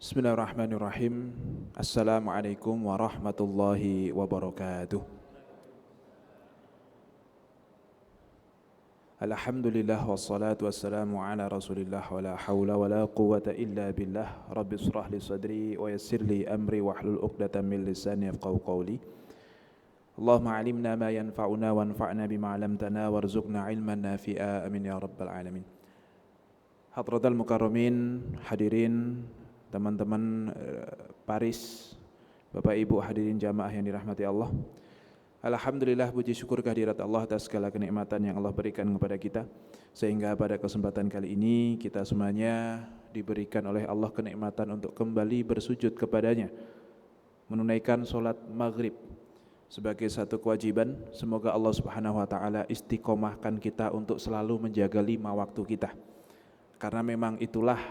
Bismillahirrahmanirrahim. Assalamualaikum warahmatullahi wabarakatuh. Alhamdulillah wassalatu wassalamu ala rasulillah wa la hawla wa la quwwata illa billah. Rabbi israh li sadri wa yassir li amri wahlul 'uqdatam min lisani yafqahu qawli. Allahumma 'allimna ma yanfa'una wanfa'na bima 'allamtana warzuqna 'ilman nafi'a. Amin ya rabbal alamin. Hadratal mukarramin, hadirin teman-teman Paris, Bapak Ibu hadirin jamaah yang dirahmati Allah. Alhamdulillah, puji syukur kehadirat Allah atas segala kenikmatan yang Allah berikan kepada kita, sehingga pada kesempatan kali ini kita semuanya diberikan oleh Allah kenikmatan untuk kembali bersujud kepadanya, menunaikan sholat maghrib sebagai satu kewajiban. Semoga Allah Subhanahu wa ta'ala istiqomahkan kita untuk selalu menjaga 5 waktu kita, karena memang itulah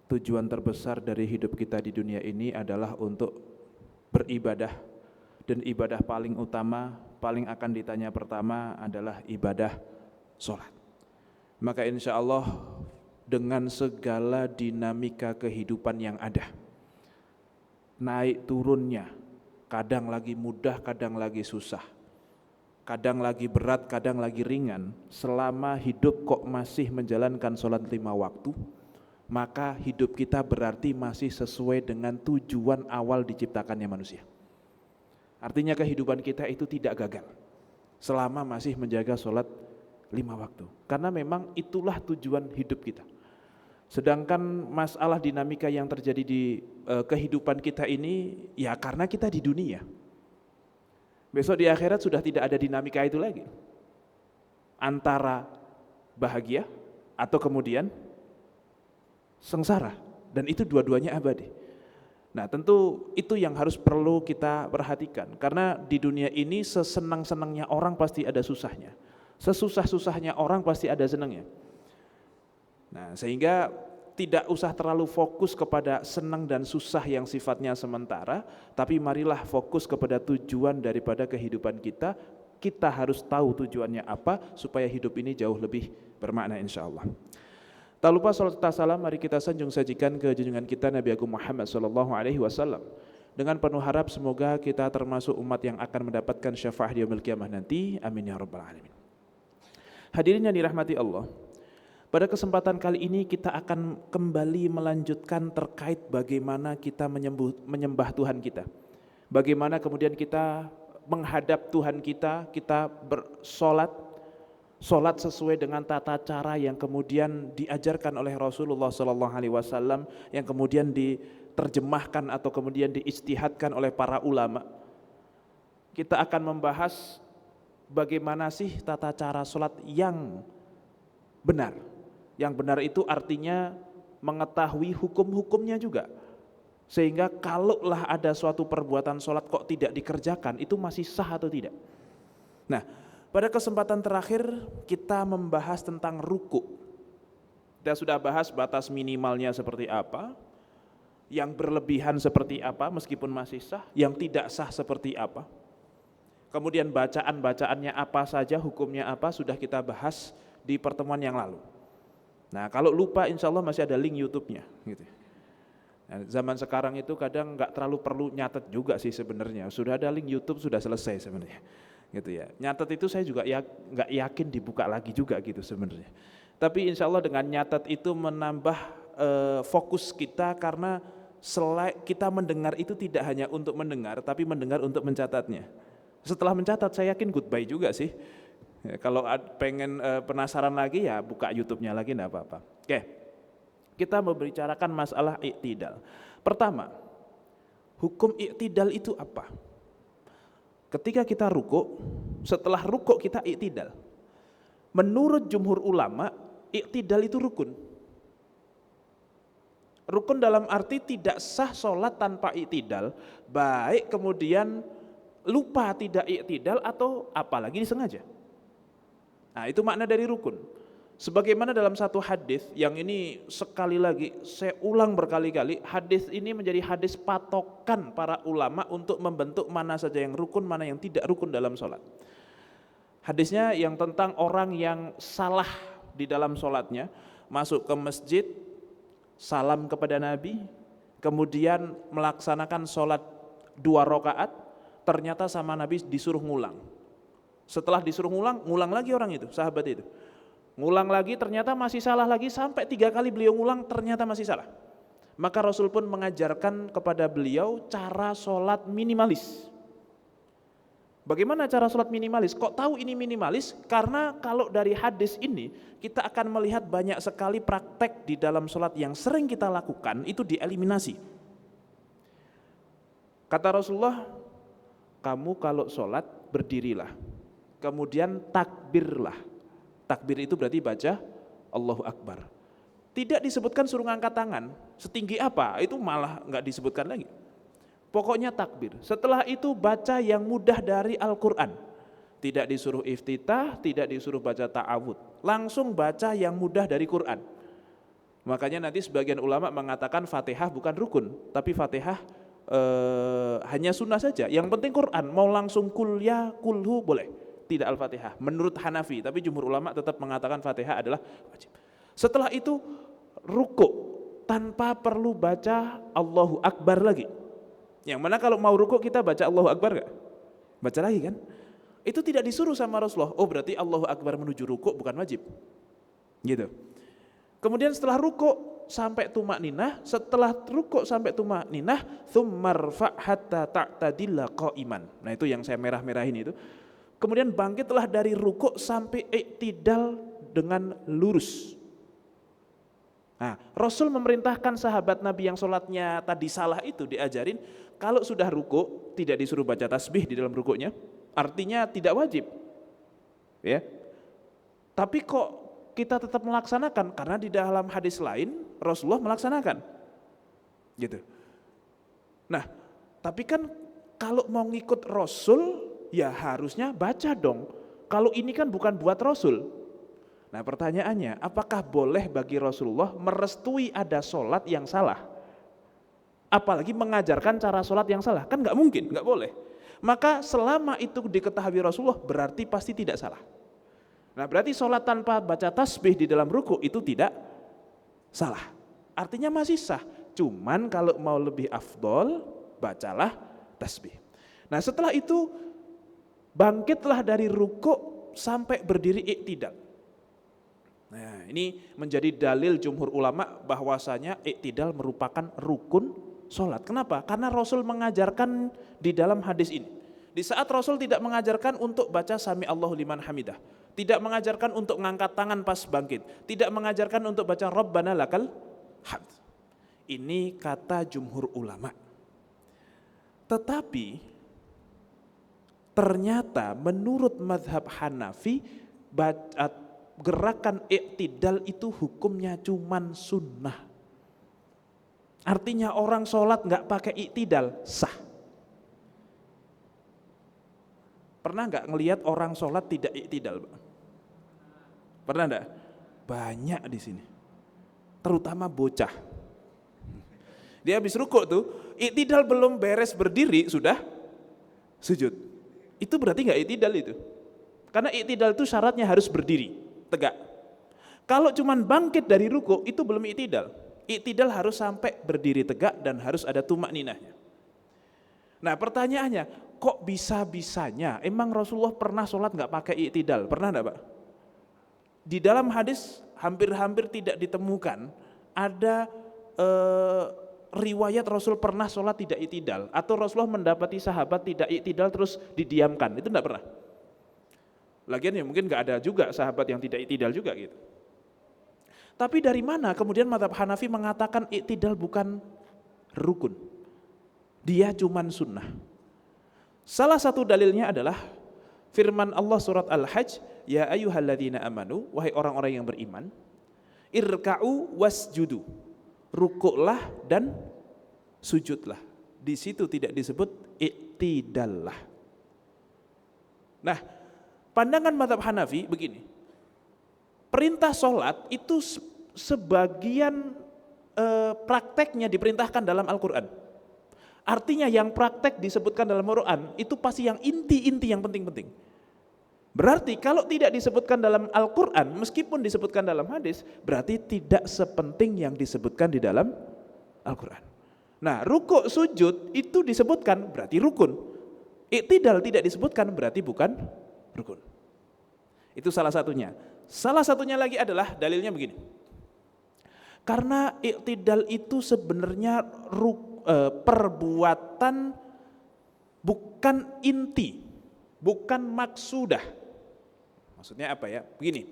tujuan terbesar dari hidup kita di dunia ini adalah untuk beribadah. Dan ibadah paling utama, paling akan ditanya pertama adalah ibadah sholat. Maka insya Allah dengan segala dinamika kehidupan yang ada, naik turunnya, kadang lagi mudah, kadang lagi susah, kadang lagi berat, kadang lagi ringan, selama hidup kok masih menjalankan sholat 5 waktu, maka hidup kita berarti masih sesuai dengan tujuan awal diciptakannya manusia. Artinya kehidupan kita itu tidak gagal selama masih menjaga sholat 5 waktu, karena memang itulah tujuan hidup kita. Sedangkan masalah dinamika yang terjadi di kehidupan kita ini, ya karena kita di dunia. Besok di akhirat sudah tidak ada dinamika itu lagi, antara bahagia atau kemudian sengsara, dan itu dua-duanya abadi. Nah, tentu itu yang harus perlu kita perhatikan, karena di dunia ini sesenang-senangnya orang pasti ada susahnya, sesusah-susahnya orang pasti ada senangnya. Nah, sehingga tidak usah terlalu fokus kepada senang dan susah yang sifatnya sementara, tapi marilah fokus kepada tujuan daripada kehidupan kita. Kita harus tahu tujuannya apa supaya hidup ini jauh lebih bermakna insyaallah. Tak lupa salat serta salam mari kita sanjung sajikan ke junjungan kita Nabi Agung Muhammad sallallahu alaihi wasallam, dengan penuh harap semoga kita termasuk umat yang akan mendapatkan syafaat di yaumil qiyamah nanti. Amin ya rabbal alamin. Hadirin yang dirahmati Allah, pada kesempatan kali ini kita akan kembali melanjutkan terkait bagaimana kita menyembah Tuhan kita, bagaimana kemudian kita menghadap Tuhan kita bersolat, solat sesuai dengan tata cara yang kemudian diajarkan oleh Rasulullah SAW, yang kemudian diterjemahkan atau kemudian diijtihadkan oleh para ulama. Kita akan membahas bagaimana sih tata cara solat yang benar. Yang benar itu artinya mengetahui hukum-hukumnya juga, sehingga kalaulah ada suatu perbuatan solat kok tidak dikerjakan, itu masih sah atau tidak. Nah, pada kesempatan terakhir kita membahas tentang ruku. Kita sudah bahas batas minimalnya seperti apa, yang berlebihan seperti apa meskipun masih sah, yang tidak sah seperti apa. Kemudian bacaan-bacaannya apa saja, hukumnya apa, sudah kita bahas di pertemuan yang lalu. Nah, kalau lupa insya Allah masih ada link YouTube-nya gitu. Nah, zaman sekarang itu kadang nggak terlalu perlu nyatet juga sih sebenarnya. Sudah ada link YouTube, sudah selesai sebenarnya. Gitu ya. Nyatet itu saya juga nggak yakin dibuka lagi juga gitu sebenarnya. Tapi insya Allah dengan nyatet itu menambah fokus kita, karena kita mendengar itu tidak hanya untuk mendengar, tapi mendengar untuk mencatatnya. Setelah mencatat saya yakin goodbye juga sih. Ya, kalau pengen penasaran lagi ya buka YouTube-nya lagi, enggak apa-apa. Oke. Kita membicarakan masalah i'tidal. Pertama, hukum i'tidal itu apa? Ketika kita rukuk, setelah rukuk kita i'tidal. Menurut jumhur ulama, i'tidal itu rukun. Rukun dalam arti tidak sah sholat tanpa i'tidal, baik kemudian lupa tidak i'tidal atau apalagi disengaja. Nah, itu makna dari rukun. Sebagaimana dalam satu hadis yang ini sekali lagi saya ulang berkali-kali, hadis ini menjadi hadis patokan para ulama untuk membentuk mana saja yang rukun, mana yang tidak rukun dalam sholat. Hadisnya yang tentang orang yang salah di dalam sholatnya, masuk ke masjid, salam kepada Nabi, kemudian melaksanakan sholat 2 rakaat, ternyata sama Nabi disuruh ngulang. Setelah disuruh ngulang lagi orang itu, sahabat itu. Ngulang lagi ternyata masih salah lagi, sampai 3 kali beliau ngulang ternyata masih salah. Maka Rasul pun mengajarkan kepada beliau cara sholat minimalis. Bagaimana cara sholat minimalis? Kok tahu ini minimalis? Karena kalau dari hadis ini kita akan melihat banyak sekali praktek di dalam sholat yang sering kita lakukan itu dieliminasi. Kata Rasulullah, kamu kalau sholat berdirilah, kemudian takbirlah. Takbir itu berarti baca Allahu Akbar. Tidak disebutkan suruh ngangkat tangan, setinggi apa, itu malah nggak disebutkan lagi. Pokoknya takbir. Setelah itu baca yang mudah dari Al-Quran. Tidak disuruh iftitah, tidak disuruh baca ta'awud. Langsung baca yang mudah dari Quran. Makanya nanti sebagian ulama mengatakan Fatihah bukan rukun, tapi Fatihah hanya sunnah saja. Yang penting Quran, mau langsung kul ya, kulhu boleh. Tidak Al-Fatihah. Menurut Hanafi, tapi jumhur ulama tetap mengatakan Fatihah adalah wajib. Setelah itu rukuk tanpa perlu baca Allahu Akbar lagi. Yang mana kalau mau rukuk kita baca Allahu Akbar gak? Baca lagi kan? Itu tidak disuruh sama Rasulullah. Oh berarti Allahu Akbar menuju rukuk bukan wajib. Gitu. Kemudian setelah rukuk sampai tumakninah, setelah rukuk sampai tumakninah, tsummarfa hatta ta'tadilla qa'iman. Nah itu yang saya merah-merahin itu. Kemudian bangkitlah dari rukuk sampai i'tidal dengan lurus. Nah, Rasul memerintahkan sahabat Nabi yang sholatnya tadi salah itu diajarin, kalau sudah rukuk tidak disuruh baca tasbih di dalam rukuknya, artinya tidak wajib. Ya. Tapi kok kita tetap melaksanakan? Karena di dalam hadis lain Rasulullah melaksanakan. Gitu. Nah, tapi kan kalau mau ngikut Rasul ya harusnya baca dong. Kalau ini kan bukan buat Rasul. Nah pertanyaannya, apakah boleh bagi Rasulullah merestui ada sholat yang salah? Apalagi mengajarkan cara sholat yang salah, kan nggak mungkin, nggak boleh. Maka selama itu diketahui Rasulullah berarti pasti tidak salah. Nah berarti sholat tanpa baca tasbih di dalam ruku itu tidak salah. Artinya masih sah, cuman kalau mau lebih afdol, bacalah tasbih. Nah setelah itu bangkitlah dari ruku sampai berdiri i'tidal. Nah ini menjadi dalil jumhur ulama bahwasanya i'tidal merupakan rukun sholat. Kenapa? Karena Rasul mengajarkan di dalam hadis ini. Di saat Rasul tidak mengajarkan untuk baca sami Allahu liman hamidah, tidak mengajarkan untuk ngangkat tangan pas bangkit, tidak mengajarkan untuk baca Rabbana lakal hamd. Ini kata jumhur ulama. Tetapi ternyata menurut mazhab Hanafi gerakan i'tidal itu hukumnya cuman sunnah. Artinya orang sholat nggak pakai i'tidal sah. Pernah nggak ngelihat orang sholat tidak i'tidal? Pernah nggak? Banyak di sini, terutama bocah. Dia habis rukuk tuh, i'tidal belum beres berdiri sudah sujud. Itu berarti nggak i'tidal itu, karena i'tidal itu syaratnya harus berdiri tegak. Kalau cuman bangkit dari ruku itu belum i'tidal. I'tidal harus sampai berdiri tegak dan harus ada tumakninahnya. Nah pertanyaannya, kok bisa-bisanya emang Rasulullah pernah sholat nggak pakai i'tidal? Pernah enggak Pak? Di dalam hadis hampir-hampir tidak ditemukan ada riwayat Rasul pernah sholat tidak i'tidal, atau Rasulullah mendapati sahabat tidak i'tidal terus didiamkan. Itu enggak pernah. Lagian ya mungkin nggak ada juga sahabat yang tidak i'tidal juga gitu. Tapi dari mana kemudian mazhab Hanafi mengatakan i'tidal bukan rukun? Dia cuman sunnah. Salah satu dalilnya adalah firman Allah surat Al-Hajj, ya ayyuhalladzina amanu, wahai orang-orang yang beriman, irka'u wasjudu, rukuklah dan sujudlah. Di situ tidak disebut i'tidal lah. Nah, pandangan mazhab Hanafi begini, perintah sholat itu sebagian prakteknya diperintahkan dalam Al-Quran. Artinya yang praktek disebutkan dalam Al-Quran itu pasti yang inti-inti yang penting-penting. Berarti kalau tidak disebutkan dalam Al-Quran, meskipun disebutkan dalam hadis, berarti tidak sepenting yang disebutkan di dalam Al-Quran. Nah, rukuk sujud itu disebutkan berarti rukun. Iktidal tidak disebutkan berarti bukan rukun. Itu salah satunya. Salah satunya lagi adalah dalilnya begini. Karena iktidal itu sebenarnya perbuatan bukan inti, bukan maksudah. Maksudnya apa ya? Begini,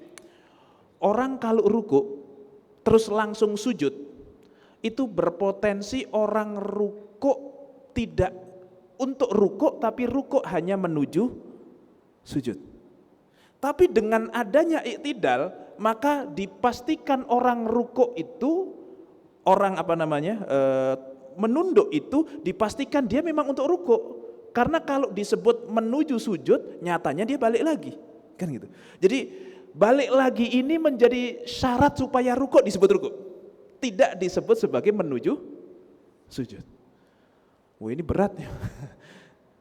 orang kalau rukuk terus langsung sujud, itu berpotensi orang rukuk tidak untuk rukuk, tapi rukuk hanya menuju sujud. Tapi dengan adanya iktidal, maka dipastikan orang rukuk itu, orang menunduk itu dipastikan dia memang untuk rukuk. Karena kalau disebut menuju sujud, nyatanya dia balik lagi, kan gitu. Jadi balik lagi ini menjadi syarat supaya rukuk disebut rukuk, tidak disebut sebagai menuju sujud. Wah, ini berat ya.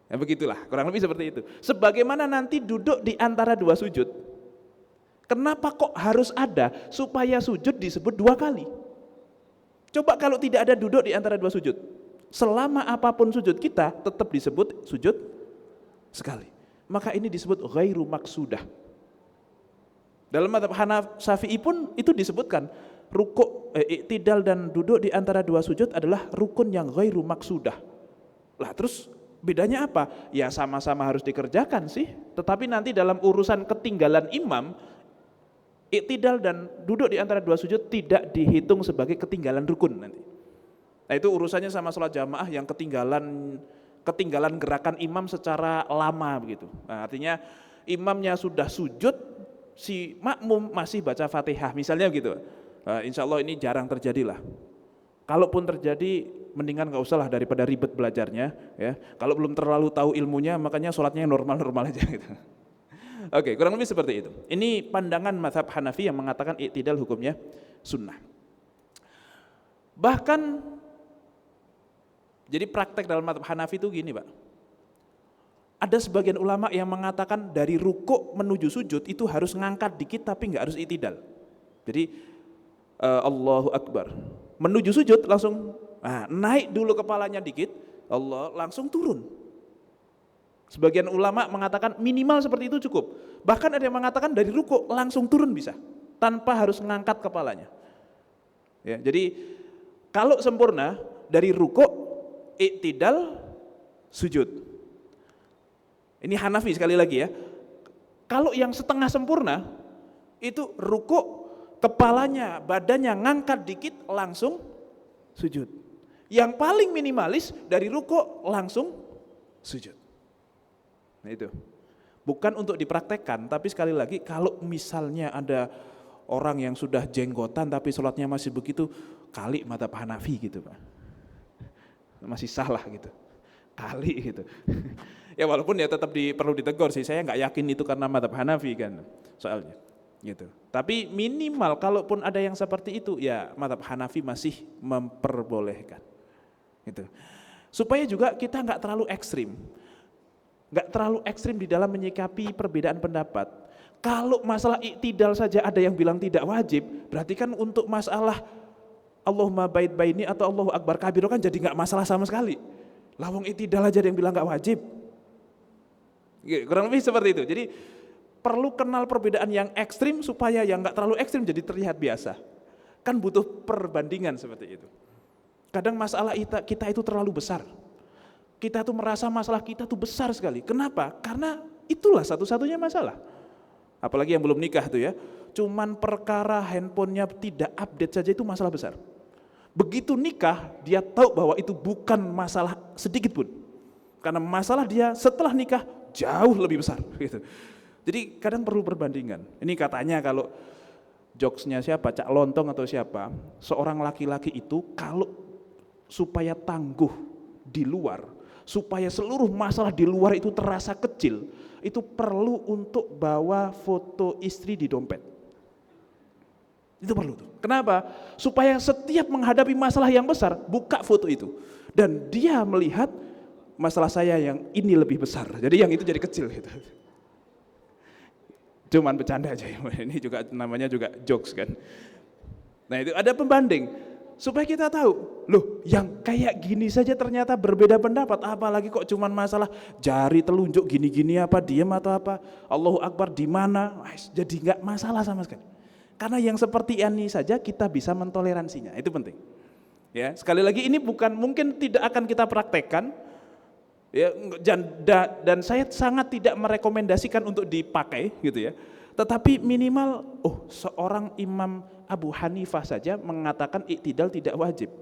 Ya begitulah, kurang lebih seperti itu. Sebagaimana nanti duduk di antara dua sujud, kenapa kok harus ada supaya sujud disebut dua kali? Coba kalau tidak ada duduk di antara dua sujud, selama apapun sujud kita tetap disebut sujud sekali. Maka ini disebut ghairu maksudah. Dalam mazhab Syafi'i pun itu disebutkan, rukuk, iktidal dan duduk di antara dua sujud adalah rukun yang ghairu maksudah. Lah terus bedanya apa? Ya sama-sama harus dikerjakan sih, tetapi nanti dalam urusan ketinggalan imam, iktidal dan duduk di antara dua sujud tidak dihitung sebagai ketinggalan rukun nanti. Nah itu urusannya sama sholat jamaah yang ketinggalan gerakan imam secara lama begitu. Nah, artinya imamnya sudah sujud, si makmum masih baca Fatihah misalnya gitu. Nah, insya Allah ini jarang terjadi lah. Kalaupun terjadi mendingan gak usah lah daripada ribet belajarnya ya. Kalau belum terlalu tahu ilmunya makanya sholatnya normal-normal aja gitu. Oke, kurang lebih seperti itu. Ini pandangan mazhab Hanafi yang mengatakan iktidal hukumnya sunnah. Bahkan jadi praktek dalam mazhab Hanafi itu gini Pak. Ada sebagian ulama yang mengatakan dari rukuk menuju sujud itu harus ngangkat dikit tapi nggak harus iktidal. Jadi Allahu Akbar. Menuju sujud langsung naik dulu kepalanya dikit, Allah langsung turun. Sebagian ulama mengatakan minimal seperti itu cukup. Bahkan ada yang mengatakan dari rukuk langsung turun bisa, tanpa harus ngangkat kepalanya. Ya, jadi kalau sempurna dari rukuk, iktidal, sujud. Ini Hanafi sekali lagi ya. Kalau yang setengah sempurna itu rukuk, kepalanya, badannya ngangkat dikit langsung sujud. Yang paling minimalis dari rukuk langsung sujud. Nah itu. Bukan untuk dipraktekkan, tapi sekali lagi kalau misalnya ada orang yang sudah jenggotan tapi sholatnya masih begitu, kali mazhab Hanafi gitu Pak. Masih salah gitu. Kali gitu. Ya walaupun ya tetap perlu ditegur sih, saya nggak yakin itu karena mazhab Hanafi kan soalnya. Gitu. Tapi minimal kalaupun ada yang seperti itu ya mazhab Hanafi masih memperbolehkan. Gitu. Supaya juga kita nggak terlalu ekstrim. Nggak terlalu ekstrim di dalam menyikapi perbedaan pendapat. Kalau masalah iktidal saja ada yang bilang tidak wajib, berarti kan untuk masalah Allahumma bait baini atau Allahu Akbar kabiro kan jadi nggak masalah sama sekali. Lawang iktidal aja ada yang bilang nggak wajib. Kurang lebih seperti itu. Jadi perlu kenal perbedaan yang ekstrim supaya yang nggak terlalu ekstrim jadi terlihat biasa. Kan butuh perbandingan seperti itu. Kadang masalah kita itu terlalu besar. Kita tuh merasa masalah kita tuh besar sekali. Kenapa? Karena itulah satu-satunya masalah. Apalagi yang belum nikah tuh ya. Cuman perkara handphonenya tidak update saja itu masalah besar. Begitu nikah dia tahu bahwa itu bukan masalah sedikit pun. Karena masalah dia setelah nikah jauh lebih besar gitu. Jadi kadang perlu perbandingan. Ini katanya kalau jokesnya siapa, Cak Lontong atau siapa, seorang laki-laki itu kalau supaya tangguh di luar, supaya seluruh masalah di luar itu terasa kecil, itu perlu untuk bawa foto istri di dompet. Itu perlu tuh. Kenapa? Supaya setiap menghadapi masalah yang besar, buka foto itu. Dan dia melihat masalah saya yang ini lebih besar. Jadi yang itu jadi kecil gitu. Cuman bercanda aja. Ini juga namanya juga jokes kan. Nah itu ada pembanding. Supaya kita tahu, loh yang kayak gini saja ternyata berbeda pendapat, apalagi kok cuman masalah jari telunjuk gini-gini apa diem atau apa, Allahu Akbar di mana, jadi nggak masalah sama sekali. Karena yang seperti ini saja kita bisa mentoleransinya, itu penting. Ya, sekali lagi ini bukan mungkin tidak akan kita praktekkan, ya, dan saya sangat tidak merekomendasikan untuk dipakai gitu ya. Tetapi minimal, seorang Imam Abu Hanifah saja mengatakan iktidal tidak wajib.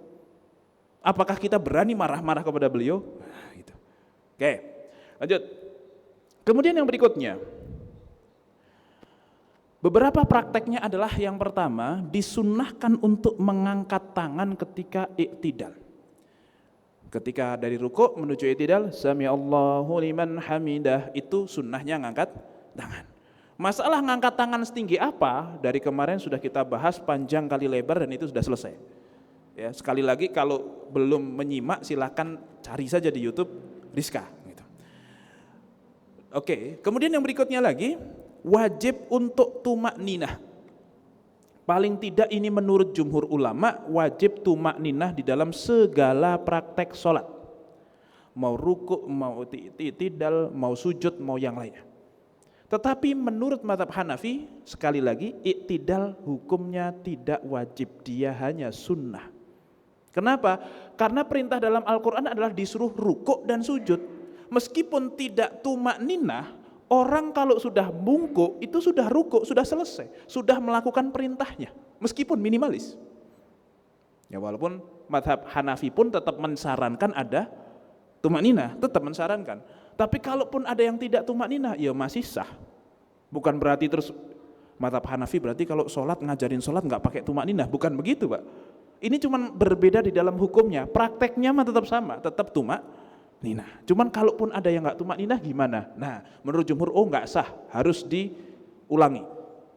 Apakah kita berani marah-marah kepada beliau? Nah, gitu. Oke, lanjut. Kemudian yang berikutnya, beberapa prakteknya adalah yang pertama, disunnahkan untuk mengangkat tangan ketika iktidal. Ketika dari ruku menuju iktidal, sami Allahu liman hamidah, itu sunnahnya ngangkat tangan. Masalah ngangkat tangan setinggi apa, dari kemarin sudah kita bahas panjang kali lebar dan itu sudah selesai. Ya, sekali lagi kalau belum menyimak silahkan cari saja di YouTube Rizka. Gitu. Oke, kemudian yang berikutnya lagi, wajib untuk tumak ninah. Paling tidak ini menurut jumhur ulama, wajib tumak ninah di dalam segala praktek sholat. Mau ruku, mau i'tidal, mau sujud, mau yang lainnya. Tetapi menurut mazhab Hanafi, sekali lagi, iktidal hukumnya tidak wajib, dia hanya sunnah. Kenapa? Karena perintah dalam Al-Quran adalah disuruh rukuk dan sujud. Meskipun tidak tumak ninah, orang kalau sudah bungkuk, itu sudah rukuk, sudah selesai, sudah melakukan perintahnya, meskipun minimalis. Ya, walaupun mazhab Hanafi pun tetap mensarankan ada tumak ninah, tetap mensarankan. Tapi kalaupun ada yang tidak tumak ninah, ya masih sah. Bukan berarti terus mazhab Hanafi berarti kalau sholat ngajarin sholat nggak pakai tumak ninah, bukan begitu Pak. Ini cuma berbeda di dalam hukumnya, prakteknya mah tetap sama, tetap tumak ninah. Cuman kalaupun ada yang nggak tumak ninah gimana? Nah, menurut jumhur nggak sah, harus diulangi.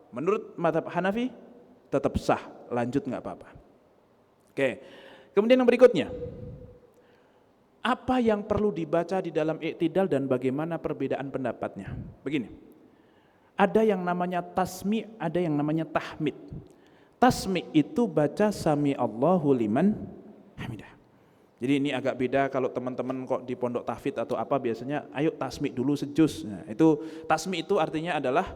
Menurut mazhab Hanafi tetap sah, lanjut nggak apa-apa. Oke, kemudian yang berikutnya. Apa yang perlu dibaca di dalam iktidal dan bagaimana perbedaan pendapatnya? Begini, ada yang namanya tasmi', ada yang namanya tahmid. Tasmi' itu baca sami Allahu liman hamidah. Jadi ini agak beda kalau teman-teman kok di pondok tahfidz atau apa biasanya, ayo tasmi' dulu sejus. Nah, itu tasmi' itu artinya adalah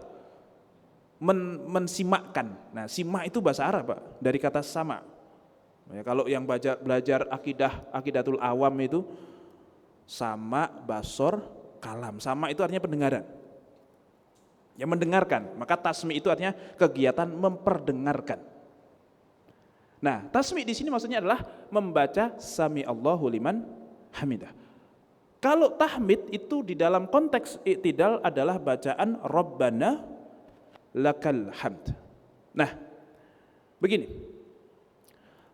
mensimakkan. Nah, simak itu bahasa Arab Pak, dari kata sama. Ya, kalau yang belajar akidatul awam itu sama, basor, kalam. Sama itu artinya pendengaran. Ya, mendengarkan. Maka tasmi itu artinya kegiatan memperdengarkan. Nah, tasmi di sini maksudnya adalah membaca sami Allahu liman hamidah. Kalau tahmid itu di dalam konteks iktidal adalah bacaan Rabbana lakal hamd. Nah, begini.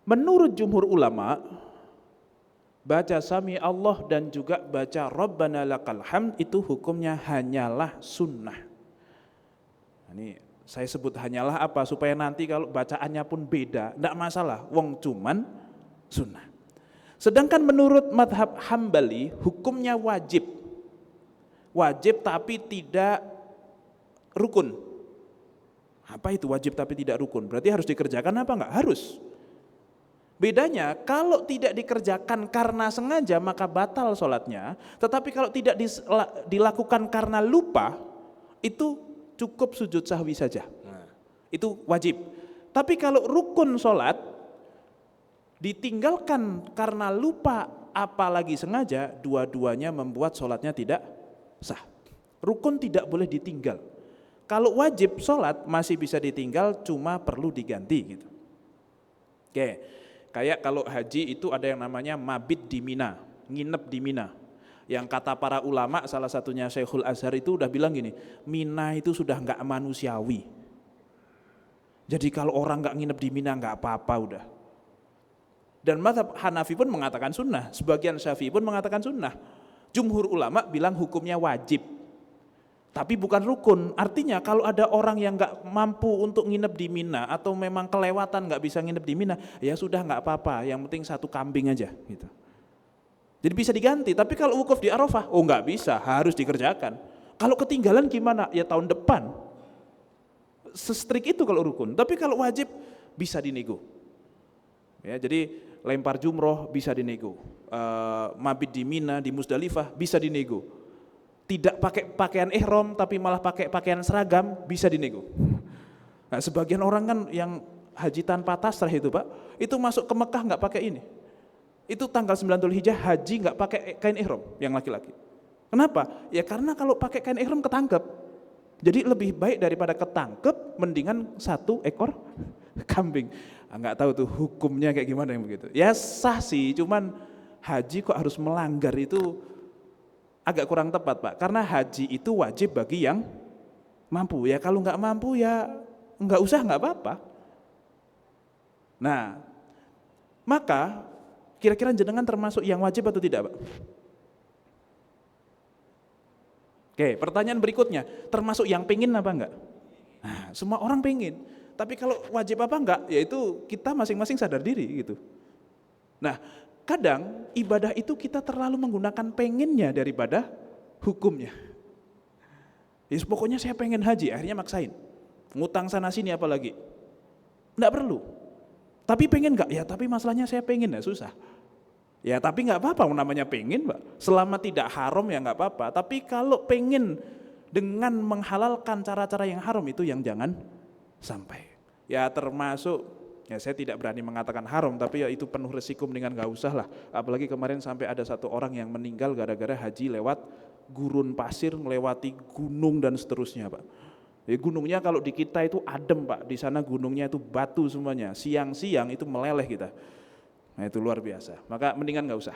Menurut jumhur ulama, baca sami Allah dan juga baca Rabbana lakal hamd itu hukumnya hanyalah sunnah. Ini saya sebut hanyalah apa? Supaya nanti kalau bacaannya pun beda, tidak masalah, wong cuman sunnah. Sedangkan menurut madhab Hambali, hukumnya wajib. Wajib tapi tidak rukun. Apa itu wajib tapi tidak rukun? Berarti harus dikerjakan apa enggak? Harus. Bedanya kalau tidak dikerjakan karena sengaja maka batal sholatnya, tetapi kalau tidak dilakukan karena lupa itu cukup sujud sahwi saja. Nah, itu wajib. Tapi kalau rukun sholat ditinggalkan karena lupa apalagi sengaja, dua-duanya membuat sholatnya tidak sah. Rukun tidak boleh ditinggal. Kalau wajib sholat masih bisa ditinggal, cuma perlu diganti gitu. Oke. Kayak kalau haji itu ada yang namanya mabit di Mina, nginep di Mina. Yang kata para ulama, salah satunya Syekhul Azhar itu udah bilang gini, Mina itu sudah enggak manusiawi. Jadi kalau orang enggak nginep di Mina enggak apa-apa udah. Dan mazhab Hanafi pun mengatakan sunnah, sebagian Syafi'i pun mengatakan sunnah. Jumhur ulama bilang hukumnya wajib. Tapi bukan rukun, artinya kalau ada orang yang nggak mampu untuk nginep di Mina atau memang kelewatan nggak bisa nginep di Mina, ya sudah nggak apa-apa, yang penting satu kambing aja gitu. Jadi bisa diganti, tapi kalau wukuf di Arafah, nggak bisa, harus dikerjakan. Kalau ketinggalan gimana? Ya tahun depan. Se-strict itu kalau rukun, tapi kalau wajib bisa dinego. Ya, jadi lempar jumroh bisa dinego, mabit di Mina, di Musdalifah bisa dinego. Tidak pakai pakaian ihram tapi malah pakai pakaian seragam bisa dinego. Nah, sebagian orang kan yang haji tanpa tasrah itu Pak, itu masuk ke Mekah nggak pakai ini. Itu tanggal 9 Dzulhijjah haji nggak pakai kain ihram yang laki-laki. Kenapa? Ya karena kalau pakai kain ihram ketangkep. Jadi lebih baik daripada ketangkep, mendingan 1 ekor kambing. Nggak tahu tuh hukumnya kayak gimana yang begitu. Ya sah sih, cuman haji kok harus melanggar itu agak kurang tepat Pak. Karena haji itu wajib bagi yang mampu. Ya kalau nggak mampu ya nggak usah, nggak apa-apa. Nah, maka kira-kira jenengan termasuk yang wajib atau tidak Pak? Oke, pertanyaan berikutnya, termasuk yang pengen apa enggak? Nah, semua orang pengen. Tapi kalau wajib apa enggak, yaitu kita masing-masing sadar diri gitu. Nah, kadang ibadah itu kita terlalu menggunakan pengennya daripada hukumnya. Ya, pokoknya saya pengen haji, akhirnya maksain. Ngutang sana sini apalagi. Enggak perlu. Tapi pengen enggak? Ya tapi masalahnya saya pengen, ya susah. Ya tapi nggak apa-apa, namanya pengen Pak. Selama tidak haram ya nggak apa-apa. Tapi kalau pengen dengan menghalalkan cara-cara yang haram itu yang jangan sampai. Ya termasuk, ya saya tidak berani mengatakan haram, tapi ya itu penuh resiko, dengan nggak usah lah. Apalagi kemarin sampai ada 1 orang yang meninggal gara-gara haji lewat gurun pasir, melewati gunung dan seterusnya Pak. Ya, gunungnya kalau di kita itu adem Pak, di sana gunungnya itu batu semuanya. Siang-siang itu meleleh kita. Nah itu luar biasa, maka mendingan nggak usah.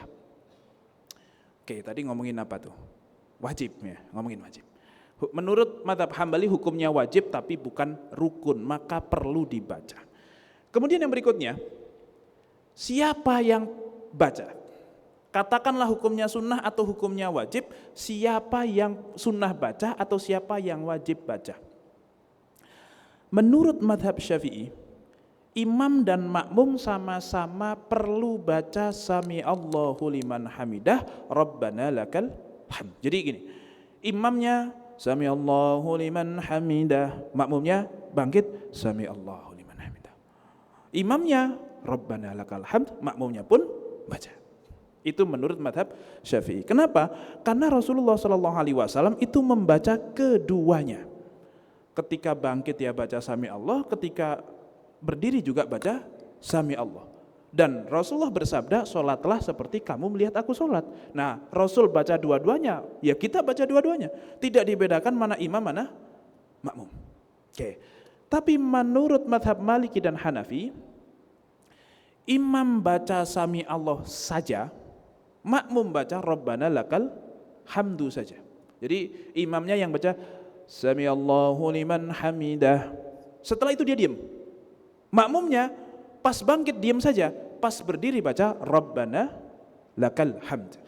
Oke, tadi ngomongin apa tuh? Wajib ya, ngomongin wajib. Menurut mazhab Hambali hukumnya wajib tapi bukan rukun, maka perlu dibaca. Kemudian yang berikutnya, siapa yang baca? Katakanlah hukumnya sunnah atau hukumnya wajib, siapa yang sunnah baca atau siapa yang wajib baca? Menurut mazhab Syafi'i, imam dan makmum sama-sama perlu baca sami Allahu liman hamidah Rabbana lakal hamd. Jadi gini, imamnya sami Allahu liman hamidah, makmumnya bangkit sami Allahu liman hamidah. Imamnya Rabbana lakal hamd, makmumnya pun baca. Itu menurut mazhab Syafi'i. Kenapa? Karena Rasulullah SAW itu membaca keduanya. Ketika bangkit ya baca sami Allah, ketika berdiri juga baca sami Allah. Dan Rasulullah bersabda, sholatlah seperti kamu melihat aku sholat. Nah, Rasul baca dua-duanya, ya kita baca dua-duanya. Tidak dibedakan mana imam, mana makmum. Oke. Tapi menurut mazhab Maliki dan Hanafi, imam baca sami Allah saja, makmum baca Rabbana lakal hamdu saja. Jadi imamnya yang baca sami Allahu liman hamidah. Setelah itu dia diam. Makmumnya pas bangkit diam saja, pas berdiri baca Rabbana lakal hamd.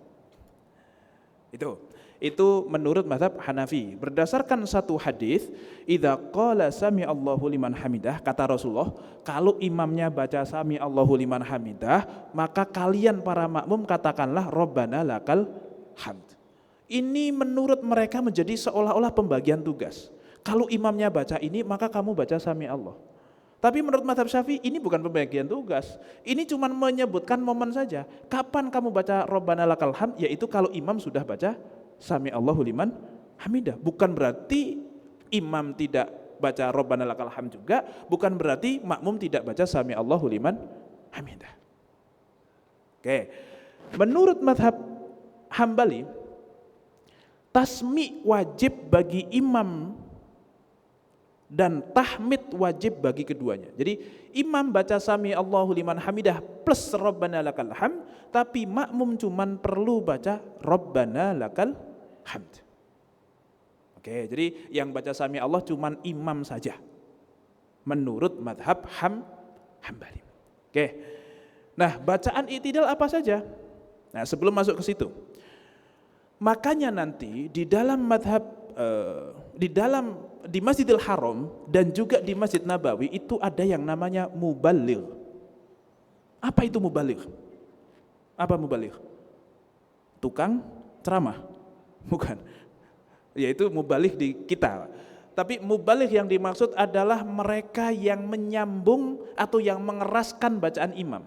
Itu menurut mazhab Hanafi. Berdasarkan satu hadis, idza qala sami Allahu liman hamidah, kata Rasulullah, kalau imamnya baca sami Allahu liman hamidah, maka kalian para makmum katakanlah Rabbana lakal hamd. Ini menurut mereka menjadi seolah-olah pembagian tugas. Kalau imamnya baca ini, maka kamu baca sami Allah. Tapi menurut mazhab Syafi'i ini bukan pembagian tugas. Ini cuma menyebutkan momen saja. Kapan kamu baca Rabbana lakal hamd? Yaitu kalau imam sudah baca sami Allahu liman hamidah. Bukan berarti imam tidak baca Rabbana lakal hamd juga, bukan berarti makmum tidak baca sami Allahu liman hamidah. Oke. Menurut mazhab Hambali, tasmi wajib bagi imam dan tahmid wajib bagi keduanya. Jadi imam baca sami Allahu liman hamidah plus Rabbana lakal hamd, tapi makmum cuman perlu baca Rabbana lakal hamd. Oke, jadi yang baca sami Allah cuman imam saja. Menurut mazhab Hambali. Oke. Nah, bacaan i'tidal apa saja? Nah, sebelum masuk ke situ. Makanya nanti di dalam mazhab di Masjidil Haram dan juga di Masjid Nabawi itu ada yang namanya mubaligh. Apa itu mubaligh? Apa mubaligh? Tukang ceramah? Bukan. Yaitu mubaligh di kita. Tapi mubaligh yang dimaksud adalah mereka yang menyambung atau yang mengeraskan bacaan imam.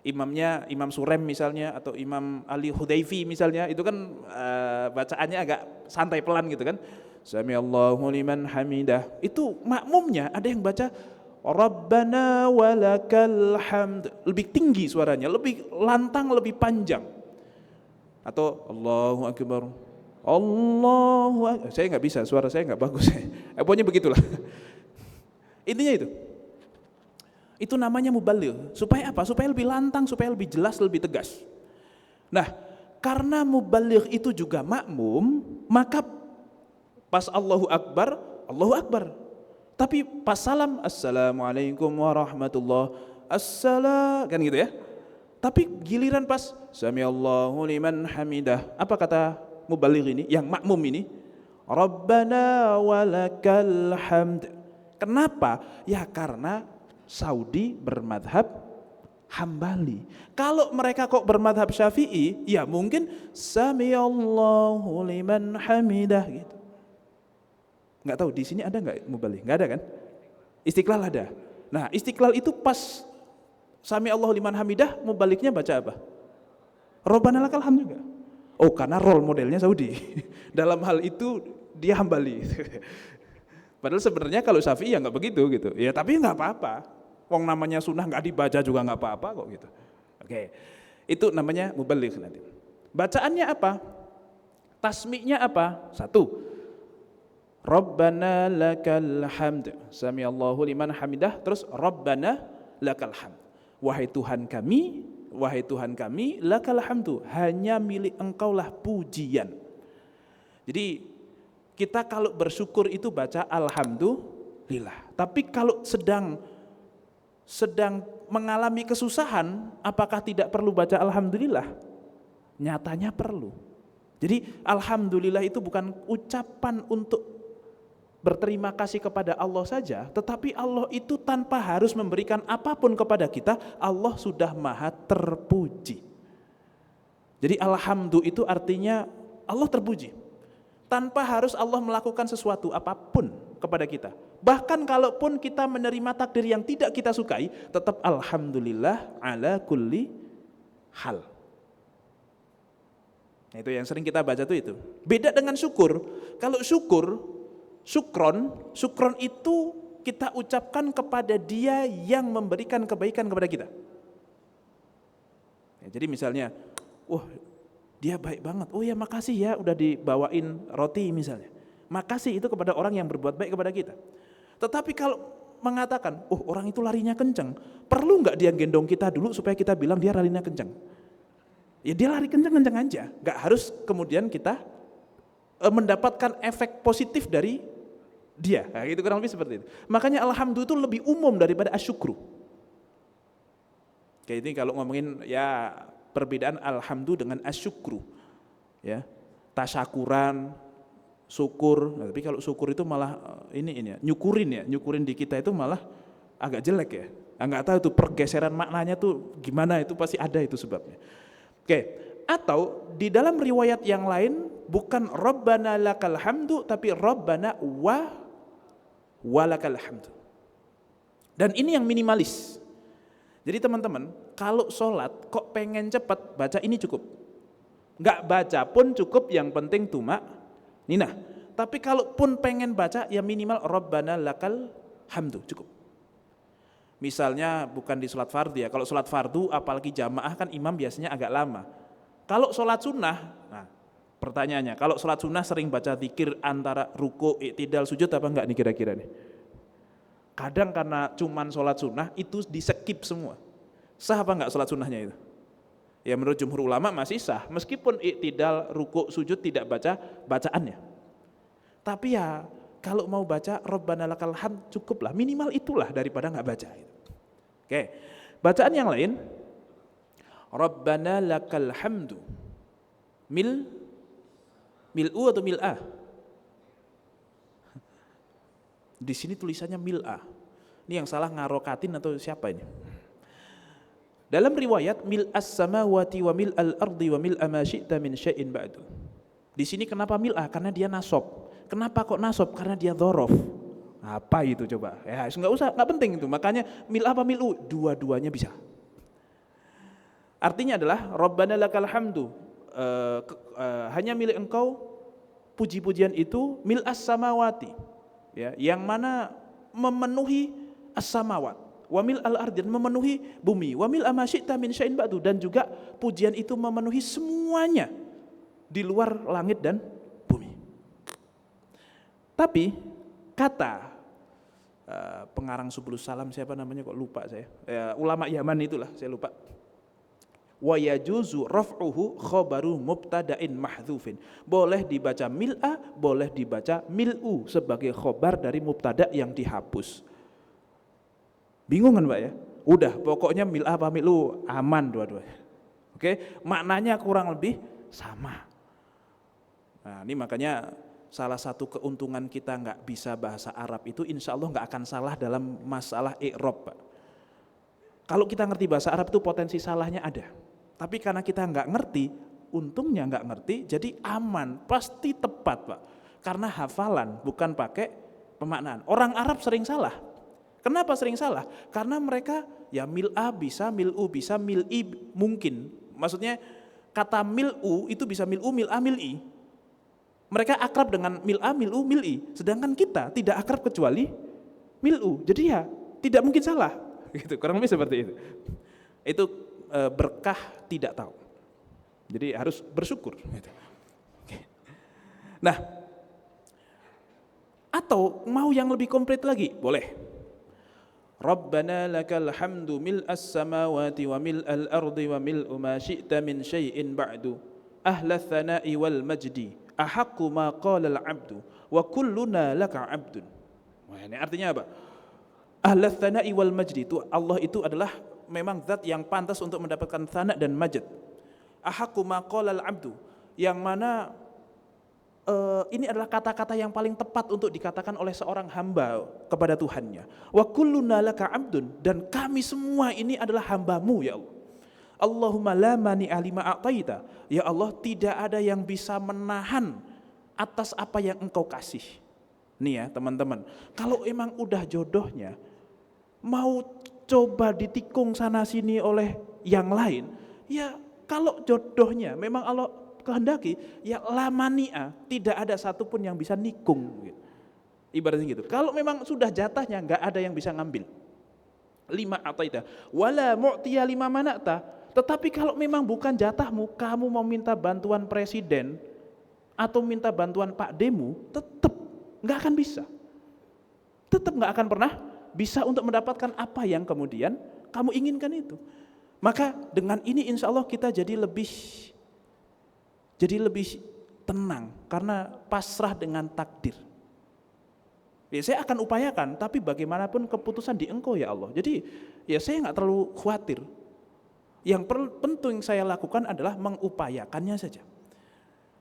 imamnya Imam Surem misalnya atau Imam Ali Hudayfi misalnya, itu kan bacaannya agak santai pelan gitu kan. Samiallahu liman hamidah. Itu makmumnya ada yang baca Rabbana walakal hamd, lebih tinggi suaranya, lebih lantang, lebih panjang. Atau Allahu akbar. Saya nggak bisa, suara saya nggak bagus. Pokoknya begitulah. Intinya itu. Itu namanya muballigh. Supaya apa? Supaya lebih lantang, supaya lebih jelas, lebih tegas. Nah, karena muballigh itu juga makmum, maka pas Allahu Akbar, Allahu Akbar. Tapi pas salam, Assalamualaikum warahmatullahi assalam, kan gitu ya. Tapi giliran pas Samiallahu liman hamidah, apa kata muballigh ini, yang makmum ini? Rabbana walakal hamd. Kenapa? Ya karena Saudi bermadhab Hambali. Kalau mereka kok bermadhab Syafi'i, ya mungkin Samiallahu liman hamidah gitu. Nggak tahu di sini ada nggak muballigh? Nggak ada kan? Istiqlal ada. Nah, Istiqlal itu pas Samiallahu liman hamidah, mubalighnya baca apa? Rabbana lakal hamd juga. Oh, karena role modelnya Saudi. Dalam hal itu dia Hambali. Padahal sebenarnya kalau Syafi'i ya nggak begitu gitu. Ya tapi nggak apa-apa. Wong namanya sunnah nggak dibaca juga nggak apa-apa kok gitu. Oke, itu namanya muballigh nanti. Bacaannya apa? Tasmi'nya apa? 1. Rabbana lakal hamd. Samiallahu liman hamidah. Terus Rabbana lakal hamd. Wahai Tuhan kami, lakal hamdu. Hanya milik Engkaulah pujian. Jadi kita kalau bersyukur itu baca alhamdulillah. Tapi kalau sedang mengalami kesusahan, apakah tidak perlu baca alhamdulillah? Nyatanya perlu. Jadi alhamdulillah itu bukan ucapan untuk berterima kasih kepada Allah saja, tetapi Allah itu tanpa harus memberikan apapun kepada kita, Allah sudah maha terpuji. Jadi alhamdulillah itu artinya Allah terpuji. Tanpa harus Allah melakukan sesuatu apapun kepada kita. Bahkan kalaupun kita menerima takdir yang tidak kita sukai, tetap alhamdulillah ala kulli hal. Nah, itu yang sering kita baca tuh itu. Beda dengan syukur. Kalau syukron itu kita ucapkan kepada dia yang memberikan kebaikan kepada kita. Ya, jadi misalnya, wah dia baik banget, oh ya makasih ya udah dibawain roti misalnya. Makasih itu kepada orang yang berbuat baik kepada kita. Tetapi kalau mengatakan, oh orang itu larinya kencang, perlu nggak dia gendong kita dulu supaya kita bilang dia larinya kencang? Ya dia lari kencang-kencang aja, nggak harus kemudian kita mendapatkan efek positif dari dia. Nah, itu kurang lebih seperti itu. Makanya alhamdulillah itu lebih umum daripada asyukru. Kayak ini kalau ngomongin ya perbedaan alhamdulillah dengan asyukru. Ya. Tasyakuran, syukur. Nah, tapi kalau syukur itu malah nyukurin di kita itu malah agak jelek ya. Enggak tahu itu pergeseran maknanya tuh gimana, itu pasti ada itu sebabnya. Oke, atau di dalam riwayat yang lain bukan Rabbana lakal hamdu tapi Rabbana walakal hamdu. Dan ini yang minimalis. Jadi teman-teman, kalau sholat kok pengen cepat, baca ini cukup. Enggak baca pun cukup, yang penting tumakninah. Tapi kalau pun pengen baca, ya minimal Rabbana lakal hamdu, cukup. Misalnya bukan di sholat fardu ya, kalau sholat fardu apalagi jamaah kan imam biasanya agak lama. Kalau sholat sunnah, nah pertanyaannya, kalau sholat sunnah sering baca zikir antara ruku, i'tidal, sujud apa enggak nih kira-kira nih? Kadang karena cuman sholat sunnah itu di skip semua. Sah apa enggak sholat sunnahnya itu? Ya menurut jumhur ulama masih sah, meskipun i'tidal, ruku, sujud tidak baca bacaannya. Tapi ya kalau mau baca Rabbana lakal hamd cukuplah, minimal itulah daripada enggak baca. Oke, bacaan yang lain, Rabbana lakal hamdu mil'u atau mil'ah? Di sini tulisannya mil'ah. Ini yang salah ngarokatin atau siapa ini? Dalam riwayat mil'as samawati wa mil'al ardi wa mil'a ma syi'ta min syai'in ba'du. Di sini kenapa mil'ah? Karena dia nasab. Kenapa kok nasab? Karena dia dzaraf. Apa itu coba? Ya enggak usah, enggak penting itu. Makanya mil'ah apa mil'u? Dua-duanya bisa. Artinya adalah Rabbana lakal hamdu, hanya milik Engkau puji-pujian itu, mil as-samawati, ya, yang mana memenuhi as-samawat, wa mil al-ardin, memenuhi bumi, wa mil ma syi'ta min syai'in ba'du, dan juga pujian itu memenuhi semuanya di luar langit dan bumi. Tapi kata pengarang Subulus Salam, siapa namanya kok lupa saya, ulama Yaman itulah, saya lupa. Wa yajuzu raf'uhu khabaru mubtada'in mahdzufin. Boleh dibaca mil'a, boleh dibaca mil'u sebagai khobar dari mubtada yang dihapus. Bingung kan Pak ya? Udah, pokoknya mil'a apa mil'u aman dua-duanya. Oke, maknanya kurang lebih sama. Nah, ini makanya salah satu keuntungan kita nggak bisa bahasa Arab itu insya Allah nggak akan salah dalam masalah i'rab, Pak. Kalau kita ngerti bahasa Arab itu potensi salahnya ada. Tapi karena kita nggak ngerti, untungnya nggak ngerti, jadi aman, pasti tepat Pak. Karena hafalan, bukan pakai pemaknaan. Orang Arab sering salah. Kenapa sering salah? Karena mereka ya mil'a bisa, mil'u bisa, mil'i mungkin. Maksudnya kata mil'u itu bisa mil'u, mil'a, mil'i. Mereka akrab dengan mil'a, mil'u, mil'i. Sedangkan kita tidak akrab kecuali mil'u. Jadi ya tidak mungkin salah. Gitu, kurang lebih seperti itu. Itu berkah tidak tahu. Jadi harus bersyukur. Gitu. Nah, atau mau yang lebih komplit lagi, boleh. Rabbana lakal hamdu mil'as samawati wa mil'al ardi wa mil'u ma syi'ta min syai'in ba'du ahla thana'i wal majdi ahaqqu ma qala al-'abdu wa kulluna laka 'abdun. Wah, ini artinya apa? Ahla thana'i wal majdi, itu Allah itu adalah memang zat yang pantas untuk mendapatkan thana dan majd. Ahaqqu ma qala al-'abdu, yang mana ini adalah kata-kata yang paling tepat untuk dikatakan oleh seorang hamba kepada Tuhannya. Wa kulluna laka 'abdun, dan kami semua ini adalah hambamu ya Allah. Allahumma la mani'a lima a'taita, ya Allah tidak ada yang bisa menahan atas apa yang Engkau kasih. Nih ya teman-teman, kalau emang udah jodohnya mau coba ditikung sana sini oleh yang lain, ya kalau jodohnya memang Allah kehendaki, ya lamania, tidak ada satupun yang bisa nikung. Ibaratnya gitu. Kalau memang sudah jatahnya, nggak ada yang bisa ngambil. Lima ataita, wala mu'tiya lima manata. Tetapi kalau memang bukan jatahmu, kamu mau minta bantuan presiden atau minta bantuan Pak Demu, tetap nggak akan bisa. Tetap nggak akan pernah bisa untuk mendapatkan apa yang kemudian kamu inginkan itu. Maka dengan ini insya Allah kita jadi lebih tenang karena pasrah dengan takdir. Ya, saya akan upayakan, tapi bagaimanapun keputusan di Engkau ya Allah. Jadi ya saya nggak terlalu khawatir. Yang penting saya lakukan adalah mengupayakannya saja.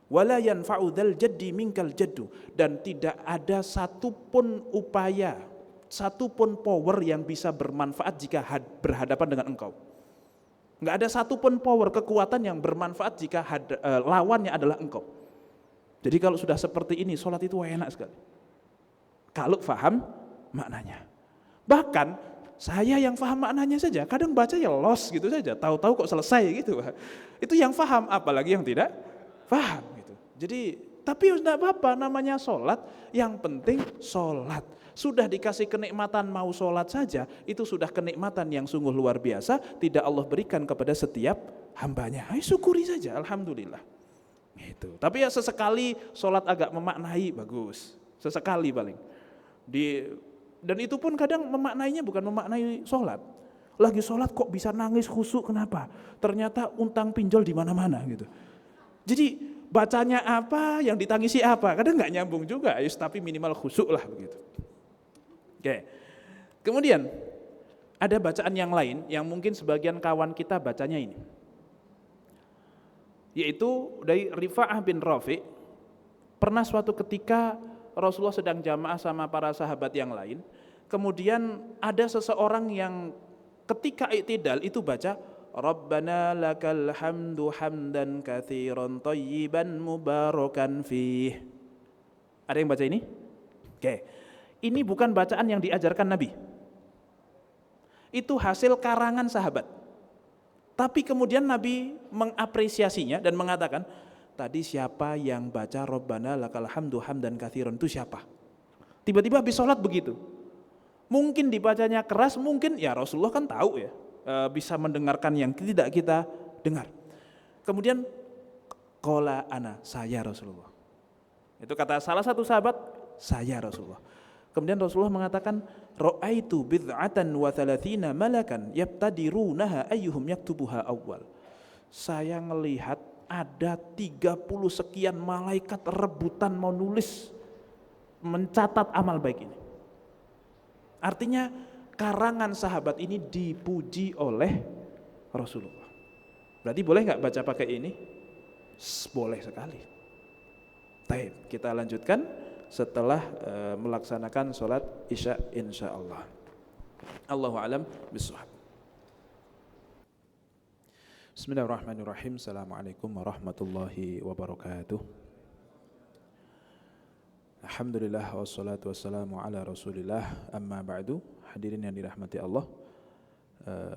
Wala yanfa'u dzal jaddi minkal jaddu, dan tidak ada satupun upaya, satupun power yang bisa bermanfaat jika berhadapan dengan Engkau. Nggak ada satupun power, kekuatan yang bermanfaat jika lawannya adalah Engkau. Jadi kalau sudah seperti ini, sholat itu enak sekali. Kalau faham maknanya. Bahkan saya yang faham maknanya saja, kadang baca ya los gitu saja, tahu-tahu kok selesai gitu. Itu yang faham, apalagi yang tidak faham gitu. Jadi, tapi tidak apa-apa, namanya sholat, yang penting sholat. Sudah dikasih kenikmatan mau sholat saja, itu sudah kenikmatan yang sungguh luar biasa, tidak Allah berikan kepada setiap hambanya. Ayo syukuri saja, alhamdulillah. Gitu. Tapi ya sesekali sholat agak memaknai, bagus. Sesekali paling. Dan itu pun kadang memaknainya bukan memaknai sholat. Lagi sholat kok bisa nangis khusyuk, kenapa? Ternyata untang pinjol di mana-mana gitu. Jadi bacanya apa, yang ditangisi apa, kadang nggak nyambung juga, tapi minimal khusyuk lah begitu. Oke. Kemudian ada bacaan yang lain yang mungkin sebagian kawan kita bacanya ini. Yaitu dari Rifa'ah bin Rafi'. Pernah suatu ketika Rasulullah sedang jamaah sama para sahabat yang lain. Kemudian ada seseorang yang ketika i'tidal itu baca Rabbana lakal hamdu hamdan katsiran thayyiban mubarakan fih. Ada yang baca ini? Oke. Ini bukan bacaan yang diajarkan Nabi. Itu hasil karangan sahabat. Tapi kemudian Nabi mengapresiasinya dan mengatakan, tadi siapa yang baca Rabbana lakal hamdu hamdan katsiran, itu siapa? Tiba-tiba habis sholat begitu. Mungkin dibacanya keras, mungkin ya Rasulullah kan tahu ya, bisa mendengarkan yang tidak kita dengar. Kemudian qala ana, saya Rasulullah. Itu kata salah satu sahabat, saya Rasulullah. Kemudian Rasulullah mengatakan, ra'aitu bid'atan wa thalathina malakan yabtadirunaha ayyuhum yaktubuha awwal. Saya ngelihat ada 30 sekian malaikat rebutan mau nulis, mencatat amal baik ini. Artinya karangan sahabat ini dipuji oleh Rasulullah. Berarti boleh nggak baca pakai ini? Boleh sekali. Baik, kita lanjutkan setelah melaksanakan sholat isya insyaallah. Allahu a'lam bishawab. Bismillahirrahmanirrahim. Assalamualaikum warahmatullahi wabarakatuh. Alhamdulillah wassalatu wassalamu ala Rasulillah, amma ba'du. Hadirin yang dirahmati Allah,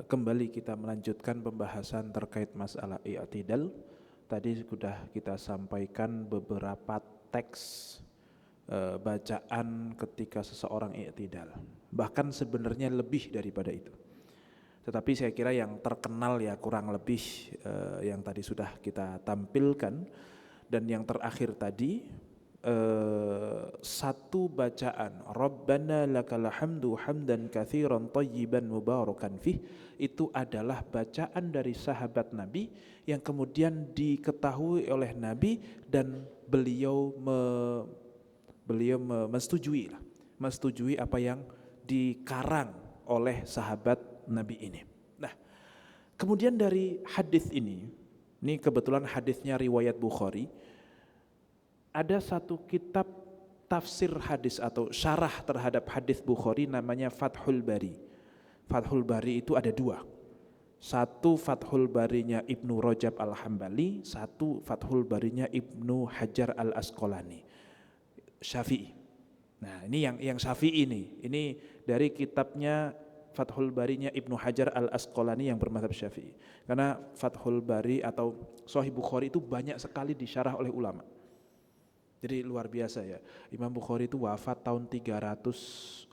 kembali kita melanjutkan pembahasan terkait masalah i'tidal. Tadi sudah kita sampaikan beberapa teks bacaan ketika seseorang i'tidal. Bahkan sebenarnya lebih daripada itu. Tetapi saya kira yang terkenal ya kurang lebih yang tadi sudah kita tampilkan. Dan yang terakhir tadi satu bacaan Rabbana lakal hamdu hamdan katsiran thayyiban mubarakan fih, itu adalah bacaan dari sahabat Nabi yang kemudian diketahui oleh Nabi dan beliau menyetujui apa yang dikarang oleh sahabat Nabi ini. Nah, kemudian dari hadis ini kebetulan hadisnya riwayat Bukhari. Ada satu kitab tafsir hadis atau syarah terhadap hadis Bukhari namanya Fathul Bari. Fathul Bari itu ada dua. Satu Fathul Barinya Ibnu Rajab Al-Hambali, satu Fathul Barinya Ibnu Hajar Al-Asqalani, Syafi'i. Nah, ini yang Syafi'i ini dari kitabnya Fathul Barinya Ibnu Hajar Al-Asqalani yang bermadzhab Syafi'i. Karena Fathul Bari atau Sahih Bukhari itu banyak sekali disyarah oleh ulama. Jadi luar biasa ya. Imam Bukhari itu wafat tahun 350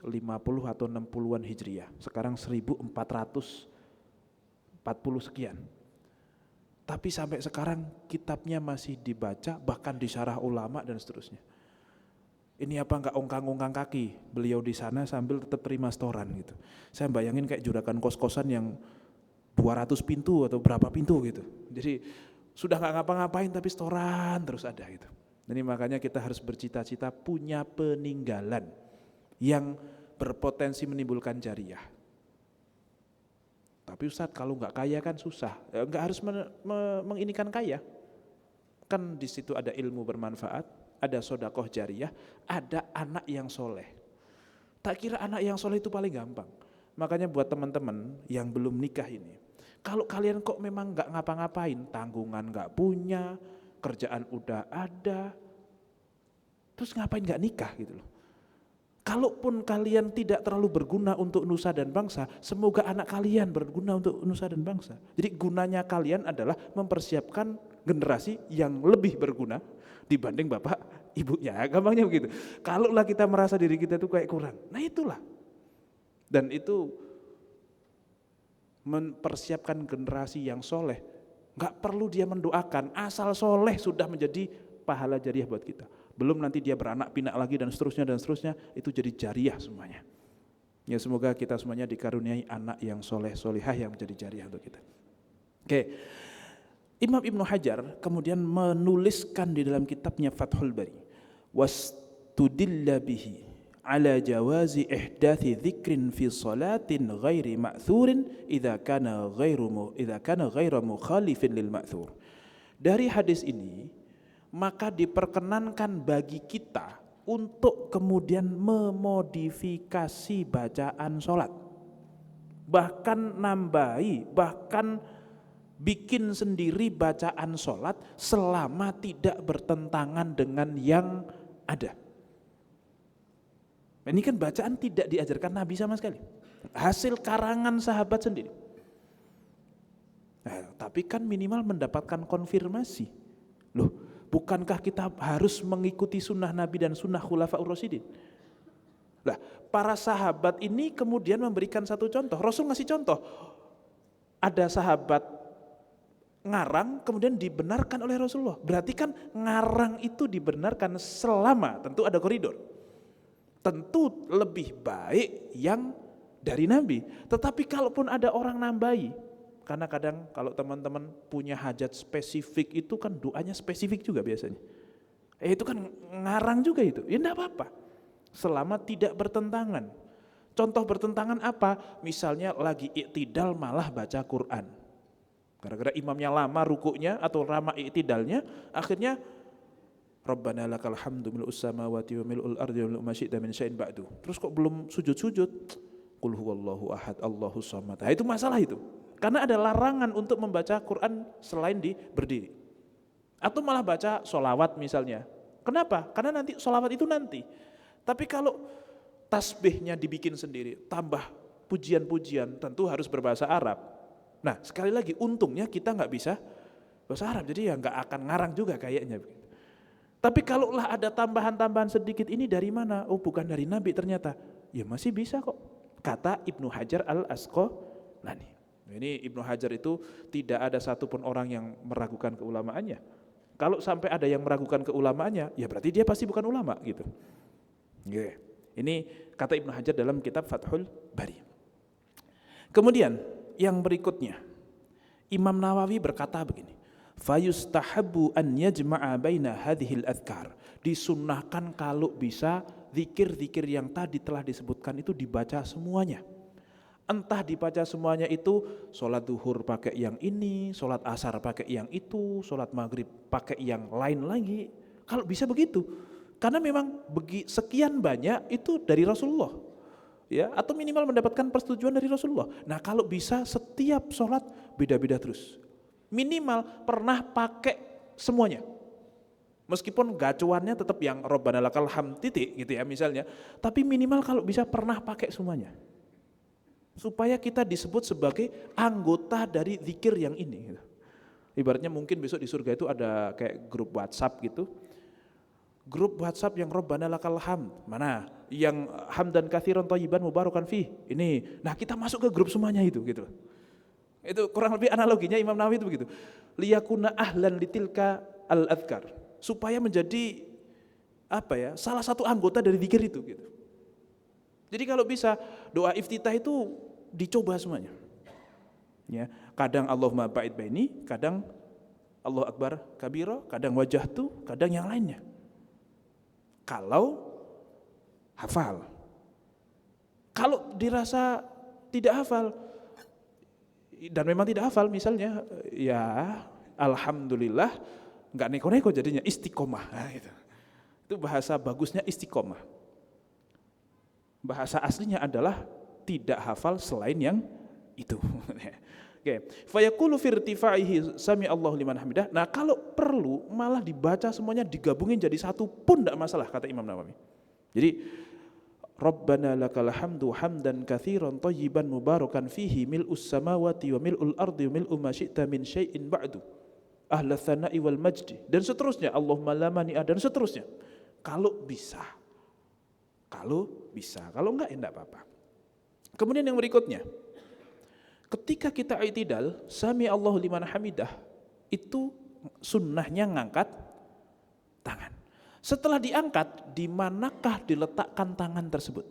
atau 60-an Hijriah. Sekarang 1440 sekian. Tapi sampai sekarang kitabnya masih dibaca, bahkan disyarah ulama dan seterusnya. Ini apa enggak ongkang-ongkang kaki beliau di sana sambil tetap terima setoran gitu. Saya bayangin kayak juragan kos-kosan yang 200 pintu atau berapa pintu gitu. Jadi sudah enggak ngapa-ngapain tapi setoran terus ada gitu. Jadi makanya kita harus bercita-cita punya peninggalan yang berpotensi menimbulkan jariah. Tapi Ustadz kalau nggak kaya kan susah, nggak harus menginikan kaya. Kan di situ ada ilmu bermanfaat, ada sodakoh jariah, ada anak yang soleh. Tak kira anak yang soleh itu paling gampang. Makanya buat teman-teman yang belum nikah ini, kalau kalian kok memang nggak ngapa-ngapain, tanggungan nggak punya, kerjaan udah ada, terus ngapain gak nikah gitu loh. Kalaupun kalian tidak terlalu berguna untuk nusa dan bangsa, semoga anak kalian berguna untuk nusa dan bangsa. Jadi gunanya kalian adalah mempersiapkan generasi yang lebih berguna dibanding bapak ibunya, gampangnya begitu. Kalaulah kita merasa diri kita itu kayak kurang, nah itulah. Dan itu mempersiapkan generasi yang soleh, gak perlu dia mendoakan, asal soleh sudah menjadi pahala jariah buat kita. Belum nanti dia beranak pinak lagi dan seterusnya, itu jadi jariah semuanya. Ya semoga kita semuanya dikaruniai anak yang soleh solihah yang menjadi jariah untuk kita. Oke, Imam Ibnu Hajar kemudian menuliskan di dalam kitabnya Fathul Bari, wastudilla bihi ala jawazi ihdathi dzikrin fi salatin ghairi ma'thurin idza kana ghairu mukhalifin lil ma'thur. Dari hadis ini maka diperkenankan bagi kita untuk kemudian memodifikasi bacaan sholat, bahkan nambahi, bahkan bikin sendiri bacaan sholat selama tidak bertentangan dengan yang ada. Ini kan bacaan tidak diajarkan Nabi sama sekali, hasil karangan sahabat sendiri. Nah, tapi kan minimal mendapatkan konfirmasi. Loh, bukankah kita harus mengikuti sunnah Nabi dan sunnah Khulafaur Rasyidin? Nah, para sahabat ini kemudian memberikan satu contoh. Rasul ngasih contoh. Ada sahabat ngarang kemudian dibenarkan oleh Rasulullah. Berarti kan ngarang itu dibenarkan selama tentu ada koridor. Tentu lebih baik yang dari Nabi. Tetapi kalaupun ada orang nambahi, karena kadang kalau teman-teman punya hajat spesifik itu kan doanya spesifik juga biasanya. Itu kan ngarang juga itu, ya enggak apa-apa. Selama tidak bertentangan. Contoh bertentangan apa? Misalnya lagi iktidal malah baca Quran. Gara-gara imamnya lama rukuknya atau lama iktidalnya, akhirnya Rabbana lakal hamdu mil'us samawati wa mil'ul ardi wa mil'u ma syi'ta min syai'in ba'du. Terus kok belum sujud-sujud? Qul huwallahu ahad, Allahus samad. Nah, itu masalah itu. Karena ada larangan untuk membaca Quran selain di berdiri. Atau malah baca sholawat misalnya. Kenapa? Karena nanti sholawat itu nanti. Tapi kalau tasbihnya dibikin sendiri, tambah pujian-pujian, tentu harus berbahasa Arab. Nah, sekali lagi untungnya kita nggak bisa bahasa Arab, jadi ya nggak akan ngarang juga kayaknya. Tapi kalaulah ada tambahan-tambahan sedikit, ini dari mana? Oh, bukan dari Nabi ternyata. Ya masih bisa kok. Kata Ibnu Hajar Al-Asqalani. Ini Ibnu Hajar itu tidak ada satupun orang yang meragukan keulamaannya. Kalau sampai ada yang meragukan keulamaannya, ya berarti dia pasti bukan ulama gitu. Yeah. Ini kata Ibnu Hajar dalam kitab Fathul Bari. Kemudian yang berikutnya, Imam Nawawi berkata begini, fayustahabbu an yajma'a baina hadhil adhkar. Disunnahkan kalau bisa zikir-zikir yang tadi telah disebutkan itu dibaca semuanya. Entah dibaca semuanya itu sholat duhur pakai yang ini, sholat asar pakai yang itu, sholat maghrib pakai yang lain lagi. Kalau bisa begitu, karena memang sekian banyak itu dari Rasulullah, ya, atau minimal mendapatkan persetujuan dari Rasulullah. Nah kalau bisa setiap sholat beda-beda terus, minimal pernah pakai semuanya. Meskipun gacuannya tetap yang Rabbana lakal hamd titik gitu ya misalnya, tapi minimal kalau bisa pernah pakai semuanya. Supaya kita disebut sebagai anggota dari zikir yang ini. Ibaratnya mungkin besok di surga itu ada kayak grup WhatsApp gitu. Grup WhatsApp yang Rabbana lakal hamd. Mana? Yang hamdan katsiran thayyiban mubarakan fih. Ini. Nah, kita masuk ke grup semuanya itu gitu. Itu kurang lebih analoginya Imam Nawawi itu begitu. Liyakuna ahlan litilka al-adhkar. Supaya menjadi salah satu anggota dari zikir itu gitu. Jadi kalau bisa doa iftitah itu dicoba semuanya. Ya, kadang Allahumma ba'id baini, kadang Allahu akbar kabira, kadang wajahtu, kadang yang lainnya. Kalau hafal. Kalau dirasa tidak hafal dan memang tidak hafal misalnya, ya alhamdulillah enggak neko-neko jadinya istiqomah. Nah, gitu. Itu bahasa bagusnya istiqomah. Bahasa aslinya adalah tidak hafal selain yang itu. Oke. Fayaqulu fi irtifaihi sami Allahu liman hamidah. Nah, kalau perlu malah dibaca semuanya digabungin jadi satu pun tidak masalah kata Imam Nawawi. Jadi Rabbana lakal hamdu hamdan katsiran thayyiban mubarakan fihi mil'us samawati wa mil'ul ardi wa mil'u ma syi'ta min syai'in ba'du. Ahla tsana'i wal majdi dan seterusnya. Allahumma la mani'a dan seterusnya. Kalau bisa. Kalau enggak ya enggak apa-apa. Kemudian yang berikutnya, ketika kita i'tidal, sami Allahu liman hamidah, itu sunnahnya ngangkat tangan. Setelah diangkat, di manakah diletakkan tangan tersebut?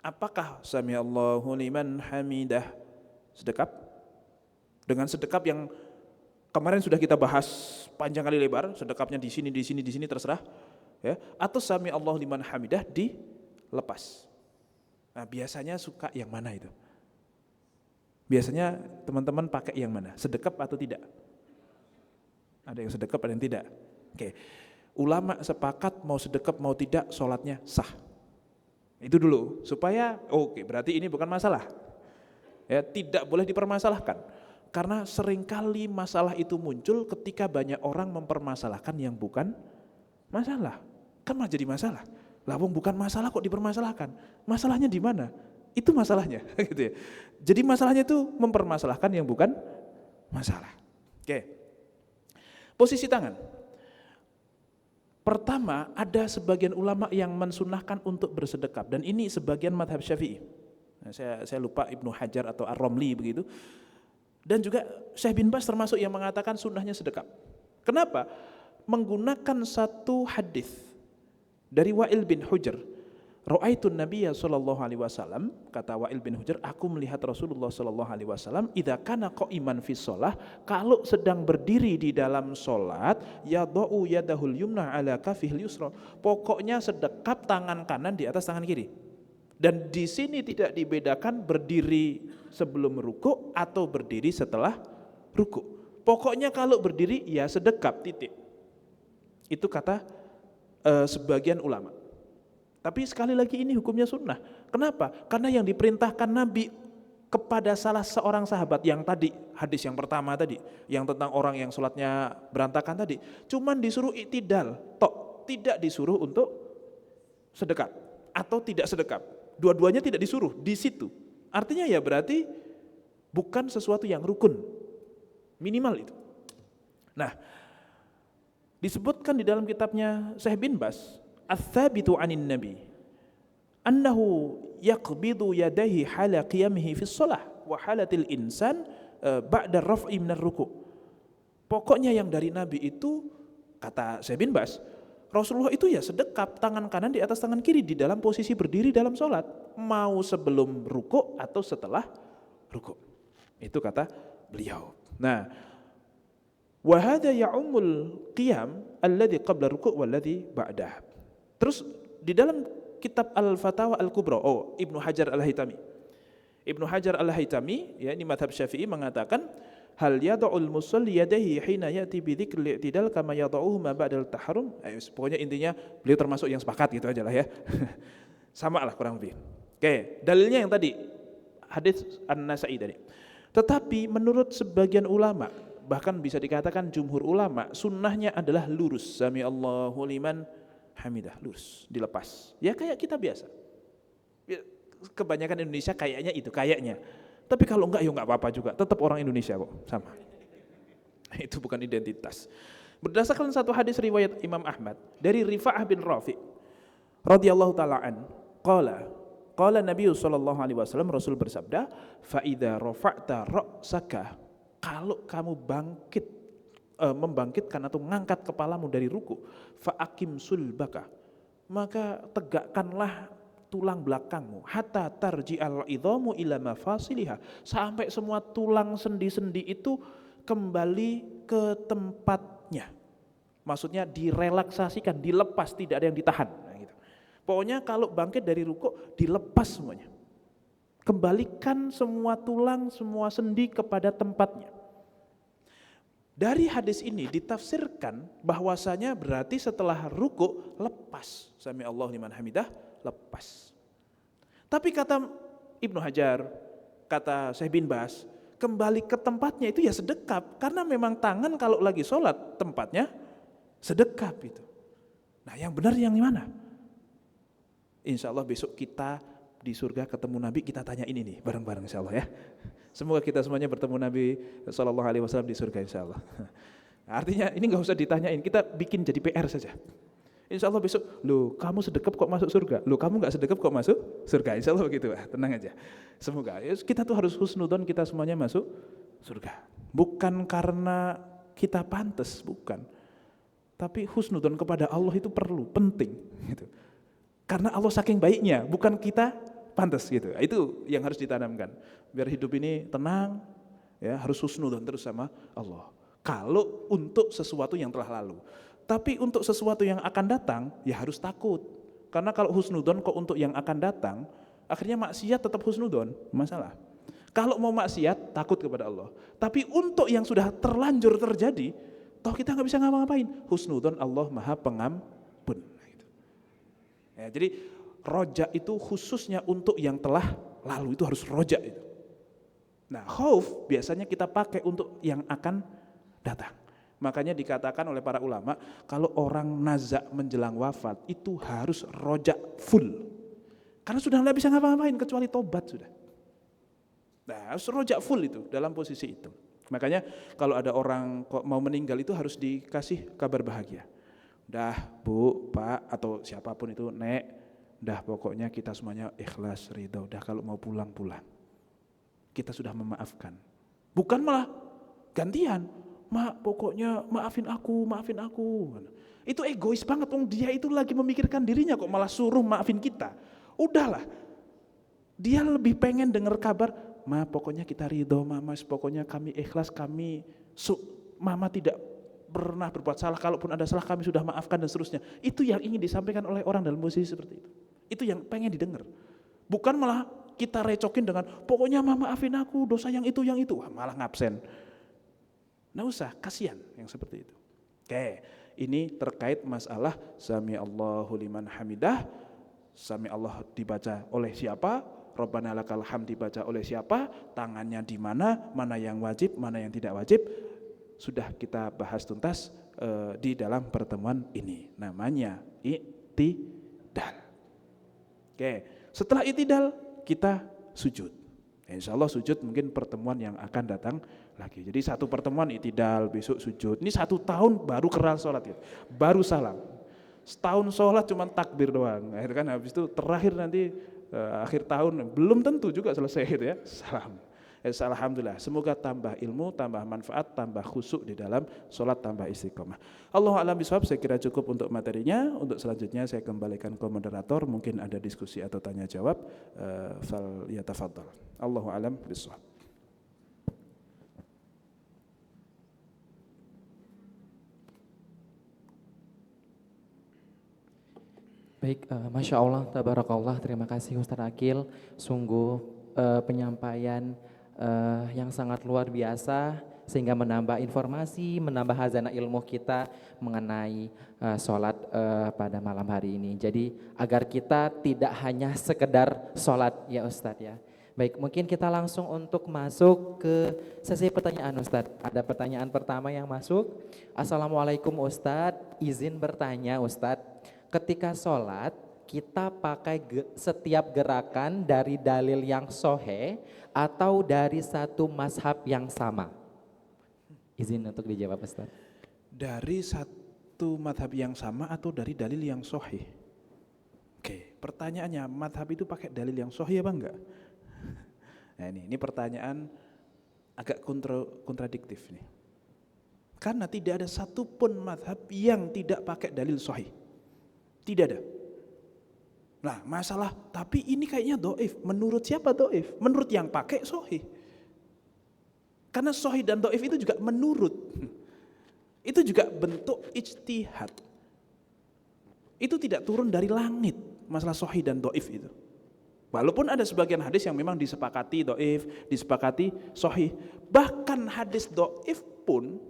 Apakah sami Allahu liman hamidah sedekap? Dengan sedekap yang kemarin sudah kita bahas panjang kali lebar, sedekapnya di sini terserah. Ya, atau sami Allahu liman hamidah dilepas. Nah, biasanya suka yang mana itu? Biasanya teman-teman pakai yang mana? Sedekap atau tidak? Ada yang sedekap, ada yang tidak. Oke. Ulama sepakat mau sedekap mau tidak sholatnya sah. Itu dulu supaya berarti ini bukan masalah. Ya, tidak boleh dipermasalahkan. Karena seringkali masalah itu muncul ketika banyak orang mempermasalahkan yang bukan masalah. Kan malah jadi masalah. Lawang bukan masalah kok dipermasalahkan. Masalahnya di mana? Itu masalahnya gitu ya. Jadi masalahnya itu mempermasalahkan yang bukan masalah. Oke. Posisi tangan. Pertama, ada sebagian ulama yang mensunahkan untuk bersedekap, dan ini sebagian madhab Syafi'i. Nah, saya lupa Ibnu Hajar atau Ar-Romli begitu. Dan juga Syekh bin Baz termasuk yang mengatakan sunnahnya sedekap. Kenapa? Menggunakan satu hadis dari Wa'il bin Hujr. Ra'aitun Nabiyya sallallahu alaihi wasallam, kata Wa'il bin Hujr, aku melihat Rasulullah sallallahu alaihi wasallam idza kana qa'iman fi shalah, kalau sedang berdiri di dalam salat, yadau yadahul yumna ala kafihil yusra, pokoknya sedekap tangan kanan di atas tangan kiri. Dan di sini tidak dibedakan berdiri sebelum ruku atau berdiri setelah ruku. Pokoknya kalau berdiri ya sedekap, titik. Itu kata sebagian ulama. Tapi sekali lagi ini hukumnya sunnah. Kenapa? Karena yang diperintahkan Nabi kepada salah seorang sahabat yang tadi, hadis yang pertama tadi, yang tentang orang yang sholatnya berantakan tadi, cuman disuruh iktidal, tidak disuruh untuk sedekap atau tidak sedekap. Dua-duanya tidak disuruh di situ. Artinya ya berarti bukan sesuatu yang rukun, minimal itu. Nah, disebutkan di dalam kitabnya Syekh bin Baz, Ats-Tsabitu 'anin Nabi annahu yaqbidu yadayhi hala qiyamihi fi shalah wa halatil insan ba'da raf'i minar ruku'. Pokoknya yang dari Nabi itu, kata Syekh bin Baz, Rasulullah itu ya sedekap tangan kanan di atas tangan kiri di dalam posisi berdiri dalam sholat, mau sebelum ruku' atau setelah ruku'. Itu kata beliau. Nah, wa hadza ya'ummul qiyam alladhi qabla ruku' walladhi ba'dah. Terus di dalam kitab Al-Fatawa Al-Kubra, Ibnu Hajar Al-Haytami. Ibnu Hajar Al-Haytami, ya, ini madhab Syafi'i, mengatakan hal yada'ul musalli yadayhi hina ya'ti bi dzikril i'tidal kama yada'uhu ma ba'dal tahrum. Pokoknya intinya beliau termasuk yang sepakat gitu aja lah ya. Sama lah kurang lebih. Oke, dalilnya yang tadi hadis An-Nasa'i tadi. Tetapi menurut sebagian ulama, bahkan bisa dikatakan jumhur ulama, sunnahnya adalah lurus. Sami Allahu liman hamidah, lurus, dilepas. Ya kayak kita biasa. Ya, kebanyakan Indonesia kayaknya itu, kayaknya. Tapi kalau enggak ya enggak apa-apa juga, tetap orang Indonesia kok, sama. Itu bukan identitas. Berdasarkan satu hadis riwayat Imam Ahmad dari Rifa'ah bin Rafi' radhiyallahu taala an, qala Nabi sallallahu alaihi wasallam, Rasul bersabda, fa idza rafa'ta ra'saka, kalau kamu membangkitkan atau mengangkat kepalamu dari ruku, fa'akim sulbaka, maka tegakkanlah tulang belakangmu, hatta tarji'al idhamu ila mafasiliha, sampai semua tulang sendi-sendi itu kembali ke tempatnya. Maksudnya direlaksasikan, dilepas, tidak ada yang ditahan. Nah, gitu. Pokoknya kalau bangkit dari ruku, dilepas semuanya. Kembalikan semua tulang, semua sendi kepada tempatnya. Dari hadis ini ditafsirkan bahwasanya berarti setelah ruku lepas, sami Allahu liman hamidah, lepas. Tapi kata Ibnu Hajar, kata Syekh bin Baz, kembali ke tempatnya itu ya sedekap, karena memang tangan kalau lagi sholat tempatnya sedekap itu. Nah, yang benar yang mana? Insya Allah besok kita di surga ketemu Nabi, kita tanya ini nih bareng-bareng insya Allah ya. Semoga kita semuanya bertemu Nabi SAW di surga insya Allah. Artinya ini gak usah ditanyain, kita bikin jadi PR saja. Insya Allah besok, loh kamu sedekap kok masuk surga? Loh kamu gak sedekap kok masuk surga? Insya Allah begitu, tenang aja. Semoga, kita tuh harus husnudon, kita semuanya masuk surga. Bukan karena kita pantas, bukan. Tapi husnudon kepada Allah itu perlu, penting. Gitu. Karena Allah saking baiknya, bukan kita pantas gitu. Itu yang harus ditanamkan. Biar hidup ini tenang, ya, harus husnudon terus sama Allah. Kalau untuk sesuatu yang telah lalu. Tapi untuk sesuatu yang akan datang, ya harus takut. Karena kalau husnudon kok untuk yang akan datang, akhirnya maksiat tetap husnudon, masalah. Kalau mau maksiat, takut kepada Allah. Tapi untuk yang sudah terlanjur terjadi, toh kita nggak bisa ngapa-ngapain. Husnudon Allah Maha Pengampun. Ya, jadi roja itu khususnya untuk yang telah lalu, itu harus roja itu. Nah, khauf biasanya kita pakai untuk yang akan datang. Makanya dikatakan oleh para ulama, kalau orang nazak menjelang wafat itu harus roja full. Karena sudah tidak bisa ngapa-ngapain kecuali tobat sudah. Nah, harus roja full itu dalam posisi itu. Makanya kalau ada orang kok mau meninggal itu harus dikasih kabar bahagia. Dah Bu, Pak, atau siapapun itu, Nek, dah pokoknya kita semuanya ikhlas, ridho. Dah kalau mau pulang. Kita sudah memaafkan. Bukan malah gantian, Mak pokoknya maafin aku. Itu egois banget, dia itu lagi memikirkan dirinya kok malah suruh maafin kita. Udahlah, dia lebih pengen dengar kabar, Ma pokoknya kita ridho, Mama pokoknya kami ikhlas, Mama tidak pernah berbuat salah, kalaupun ada salah kami sudah maafkan dan seterusnya. Itu yang ingin disampaikan oleh orang dalam posisi seperti itu. Itu yang pengen didengar. Bukan malah kita recokin dengan pokoknya Mama maafin aku, dosa yang itu. Wah, malah ngabsen. Nggak usah, kasihan yang seperti itu. Oke, ini terkait masalah Sami Allahu liman hamidah. Sami Allah dibaca oleh siapa? Rabbana lakal hamd dibaca oleh siapa? Tangannya di mana? Mana yang wajib, mana yang tidak wajib? Sudah kita bahas tuntas di dalam pertemuan ini. Namanya i'tidal. Oke, setelah i'tidal kita sujud. Insya Allah sujud mungkin pertemuan yang akan datang lagi. Jadi satu pertemuan i'tidal, besok sujud. Ini 1 tahun baru keral sholat ya. Baru salam. Setahun sholat cuma takbir doang. Akhirnya kan habis itu terakhir nanti akhir tahun belum tentu juga selesai gitu ya. Salam. Alhamdulillah, semoga tambah ilmu, tambah manfaat, tambah khusyuk di dalam sholat, tambah istiqomah. Allahu a'lam bishawab, saya kira cukup untuk materinya. Untuk selanjutnya saya kembalikan ke moderator, mungkin ada diskusi atau tanya jawab. Fal yatafaddal. Allahu a'lam bishawab. Baik, Masya Allah, tabarakallah, terima kasih Ustaz Akil. Sungguh penyampaian yang sangat luar biasa sehingga menambah informasi, menambah hazanah ilmu kita mengenai sholat pada malam hari ini. Jadi agar kita tidak hanya sekedar sholat ya Ustadz ya. Baik, mungkin kita langsung untuk masuk ke sesi pertanyaan Ustadz. Ada pertanyaan pertama yang masuk. Assalamualaikum Ustadz, izin bertanya Ustadz. Ketika sholat kita pakai setiap gerakan dari dalil yang sahih atau dari satu mazhab yang sama? Izin untuk dijawab Ustaz. Dari satu mazhab yang sama atau dari dalil yang sahih? Oke, pertanyaannya mazhab itu pakai dalil yang sahih apa enggak? Nah ini pertanyaan agak kontradiktif nih. Karena tidak ada satupun mazhab yang tidak pakai dalil sahih. Tidak ada. Nah masalah, tapi ini kayaknya do'if. Menurut siapa do'if? Menurut yang pakai sahih. Karena sahih dan do'if itu juga menurut. Itu juga bentuk ijtihad. Itu tidak turun dari langit, masalah sahih dan do'if itu. Walaupun ada sebagian hadis yang memang disepakati do'if, disepakati sahih. Bahkan hadis do'if pun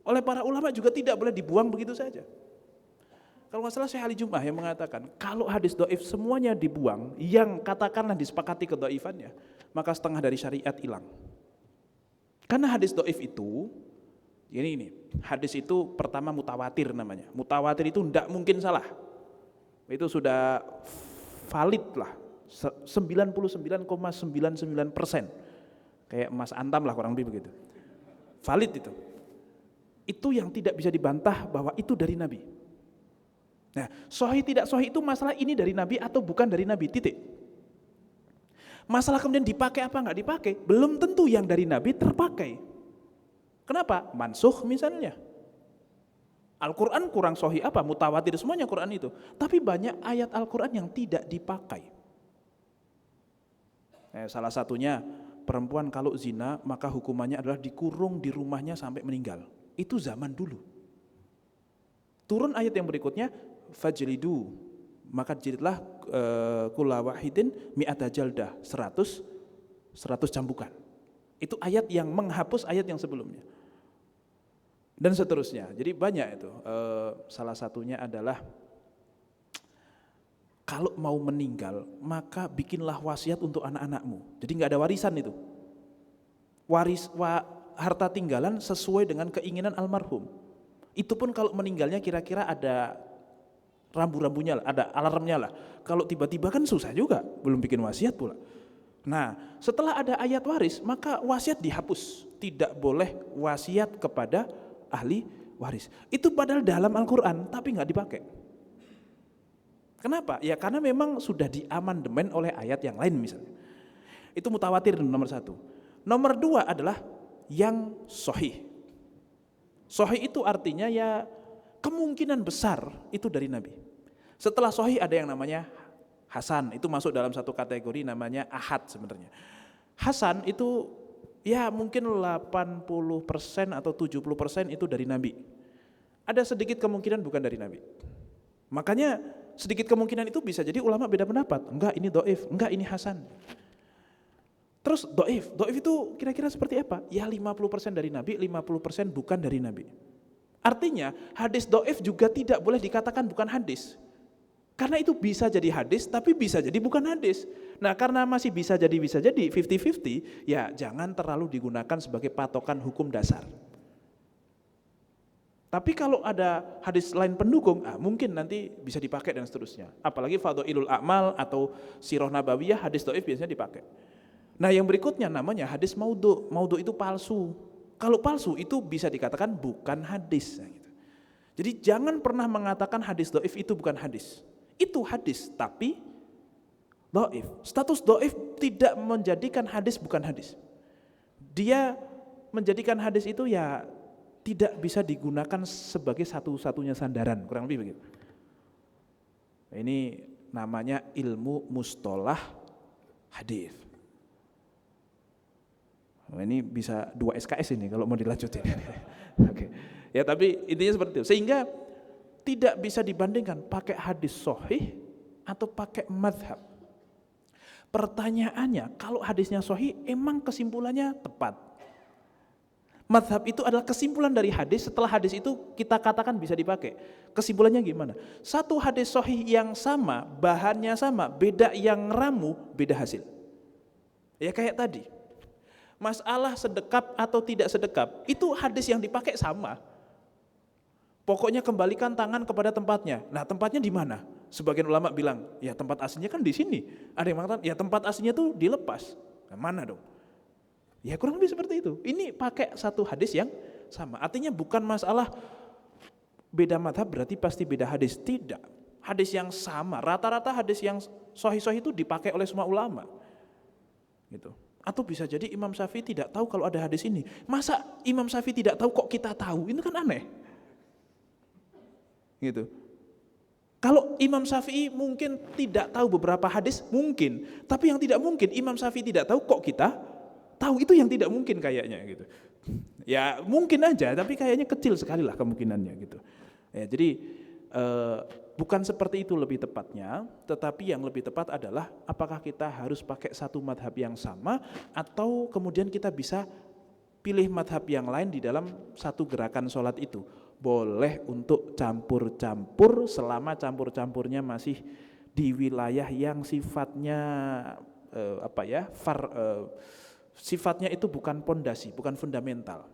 oleh para ulama juga tidak boleh dibuang begitu saja. Kalau nggak salah Syekh Ali Jum'ah yang mengatakan, kalau hadis do'if semuanya dibuang, yang katakanlah disepakati kedo'ifannya, maka setengah dari syariat hilang. Karena hadis do'if itu, ini hadis itu pertama mutawatir namanya. Mutawatir itu tidak mungkin salah. Itu sudah valid lah, 99,99%. Kayak emas antam lah kurang lebih begitu. Valid itu. Itu yang tidak bisa dibantah bahwa itu dari Nabi. Nah, sahih tidak sahih itu masalah ini dari Nabi atau bukan dari Nabi, titik. Masalah kemudian dipakai apa enggak dipakai, belum tentu yang dari Nabi terpakai. Kenapa? Mansukh misalnya. Al-Quran kurang sahih apa? Mutawatir semuanya Quran itu. Tapi banyak ayat Al-Quran yang tidak dipakai. Salah satunya, perempuan kalau zina maka hukumannya adalah dikurung di rumahnya sampai meninggal. Itu zaman dulu. Turun ayat yang berikutnya, fajlidu, maka jilidlah kulla wahidin mi'ata jaldah, 100 cambukan. Itu ayat yang menghapus ayat yang sebelumnya. Dan seterusnya. Jadi banyak itu. Salah satunya adalah kalau mau meninggal maka bikinlah wasiat untuk anak-anakmu. Jadi nggak ada warisan itu. Harta tinggalan sesuai dengan keinginan almarhum. Itu pun kalau meninggalnya kira-kira ada rambu-rambunya lah, ada alarmnya lah. Kalau tiba-tiba kan susah juga, belum bikin wasiat pula. Nah, setelah ada ayat waris, maka wasiat dihapus. Tidak boleh wasiat kepada ahli waris. Itu padahal dalam Al-Quran, tapi nggak dipakai. Kenapa? Ya karena memang sudah diamandemen oleh ayat yang lain misalnya. Itu mutawatir nomor 1. Nomor 2 adalah yang sahih. Sahih itu artinya ya kemungkinan besar itu dari Nabi. Setelah sahih ada yang namanya Hasan, itu masuk dalam satu kategori namanya ahad sebenarnya. Hasan itu ya mungkin 80% atau 70% itu dari Nabi. Ada sedikit kemungkinan bukan dari Nabi. Makanya sedikit kemungkinan itu bisa jadi ulama beda pendapat. Enggak ini dhaif, enggak ini hasan. Terus dhaif itu kira-kira seperti apa? Ya 50% dari Nabi, 50% bukan dari Nabi. Artinya hadis dhaif juga tidak boleh dikatakan bukan hadis. Karena itu bisa jadi hadis tapi bisa jadi bukan hadis. Nah karena masih bisa jadi 50-50, ya jangan terlalu digunakan sebagai patokan hukum dasar. Tapi kalau ada hadis lain pendukung, mungkin nanti bisa dipakai dan seterusnya. Apalagi Fadhailul A'mal atau Sirah Nabawiyah, hadis dhaif biasanya dipakai. Nah yang berikutnya namanya hadis maudhu'. Maudhu' itu palsu. Kalau palsu itu bisa dikatakan bukan hadis. Jadi jangan pernah mengatakan hadis dhaif itu bukan hadis. Itu hadis tapi dhaif. Status dhaif tidak menjadikan hadis bukan hadis. Dia menjadikan hadis itu ya tidak bisa digunakan sebagai satu-satunya sandaran, kurang lebih begitu. Ini namanya ilmu mustolah hadis. Ini bisa 2 SKS ini kalau mau dilanjutin. Oke. Ya tapi intinya seperti itu. Sehingga tidak bisa dibandingkan pakai hadis sahih atau pakai madhab. Pertanyaannya, kalau hadisnya sahih emang kesimpulannya tepat? Madhab itu adalah kesimpulan dari hadis, setelah hadis itu kita katakan bisa dipakai. Kesimpulannya gimana? Satu hadis sahih yang sama, bahannya sama, beda yang ramu, beda hasil. Ya kayak tadi, masalah sedekap atau tidak sedekap, itu hadis yang dipakai sama. Pokoknya kembalikan tangan kepada tempatnya. Nah tempatnya di mana? Sebagian ulama bilang, ya tempat aslinya kan di sini. Ada yang mengatakan, ya tempat aslinya tuh dilepas. Nah, mana dong? Ya kurang lebih seperti itu. Ini pakai satu hadis yang sama. Artinya bukan masalah beda madhab berarti pasti beda hadis. Tidak. Hadis yang sama. Rata-rata hadis yang sahih-sahih itu dipakai oleh semua ulama. Gitu. Atau bisa jadi Imam Syafi'i tidak tahu kalau ada hadis ini. Masa Imam Syafi'i tidak tahu kok kita tahu? Ini kan aneh. Gitu. Kalau Imam Syafi'i mungkin tidak tahu beberapa hadis, mungkin. Tapi yang tidak mungkin Imam Syafi'i tidak tahu kok kita tahu, itu yang tidak mungkin kayaknya gitu. Ya mungkin aja, tapi kayaknya kecil sekali lah kemungkinannya gitu. Ya, jadi bukan seperti itu lebih tepatnya, tetapi yang lebih tepat adalah apakah kita harus pakai satu madhab yang sama atau kemudian kita bisa pilih madhab yang lain di dalam satu gerakan sholat itu. Boleh untuk campur-campur selama campur-campurnya masih di wilayah yang sifatnya sifatnya itu bukan pondasi, bukan fundamental.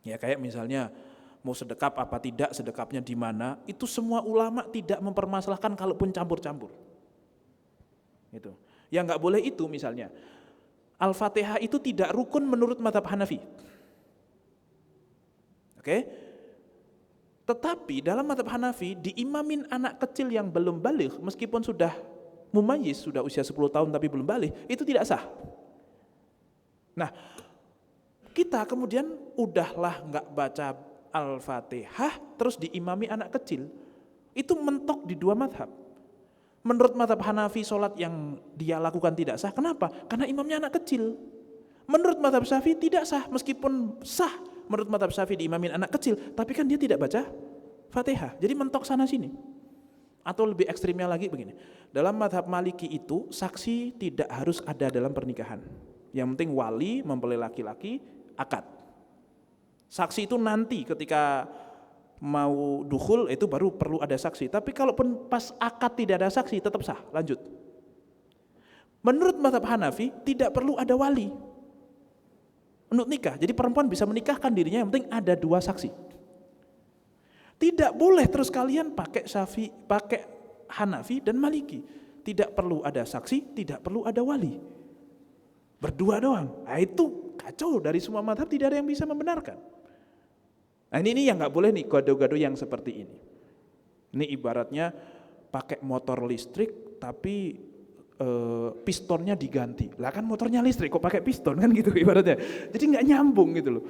Ya kayak misalnya mau sedekap apa tidak, sedekapnya di mana, itu semua ulama tidak mempermasalahkan kalaupun campur-campur. Gitu. Yang nggak boleh itu misalnya Al-Fatihah itu tidak rukun menurut mazhab Hanafi. Oke? Tetapi dalam mazhab Hanafi diimamin anak kecil yang belum baligh meskipun sudah mumayyiz, sudah usia 10 tahun tapi belum baligh, itu tidak sah. Nah, kita kemudian udahlah nggak baca Al-Fatihah terus diimami anak kecil. Itu mentok di dua mazhab. Menurut mazhab Hanafi sholat yang dia lakukan tidak sah. Kenapa? Karena imamnya anak kecil. Menurut mazhab Syafi'i tidak sah, meskipun sah menurut mazhab Syafi'i diimamin anak kecil, tapi kan dia tidak baca Fatihah. Jadi mentok sana sini. Atau lebih ekstrimnya lagi begini. Dalam mazhab Maliki itu saksi tidak harus ada dalam pernikahan. Yang penting wali mempelai laki-laki akad. Saksi itu nanti ketika mau dukhul itu baru perlu ada saksi. Tapi kalaupun pas akad tidak ada saksi tetap sah, lanjut. Menurut mazhab Hanafi tidak perlu ada wali untuk nikah. Jadi perempuan bisa menikahkan dirinya, yang penting ada dua saksi. Tidak boleh terus kalian pakai Syafi'i, pakai Hanafi dan Maliki. Tidak perlu ada saksi, tidak perlu ada wali. berdua doang. Nah itu kacau, dari semua mazhab tidak ada yang bisa membenarkan. Nah ini yang nggak boleh nih gado-gado yang seperti ini. Ini ibaratnya pakai motor listrik tapi pistonnya diganti. Lah kan motornya listrik kok pakai piston kan gitu ibaratnya. Jadi nggak nyambung gitu loh.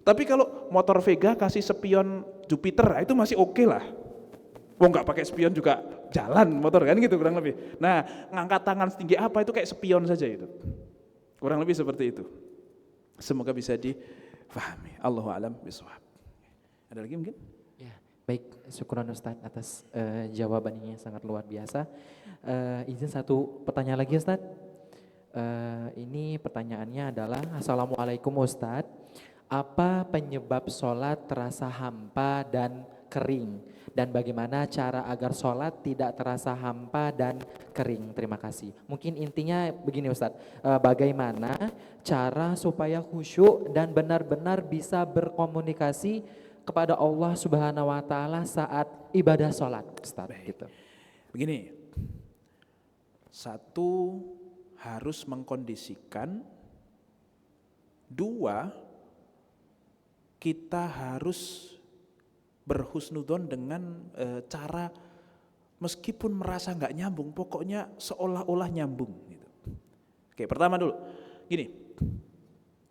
Tapi kalau motor Vega kasih spion Jupiter, itu masih oke lah. Wong nggak pakai spion juga jalan motor kan gitu kurang lebih. Nah ngangkat tangan setinggi apa itu kayak spion saja itu. Kurang lebih seperti itu. Semoga bisa difahami. Allahu a'lam bishawab. Ada lagi mungkin? Ya, baik, syukuran Ustadz atas jawabannya yang sangat luar biasa. Izin satu pertanyaan lagi Ustadz. Ini pertanyaannya adalah, Assalamualaikum Ustadz, apa penyebab sholat terasa hampa dan kering? Dan bagaimana cara agar sholat tidak terasa hampa dan kering? Terima kasih. Mungkin intinya begini Ustadz, bagaimana cara supaya khusyuk dan benar-benar bisa berkomunikasi kepada Allah Subhanahu wa Ta'ala saat ibadah sholat, Ustadz. Gitu. Begini, satu harus mengkondisikan, dua kita harus berhusnudon dengan cara meskipun merasa nggak nyambung, pokoknya seolah-olah nyambung. Gitu. Oke, pertama dulu, gini,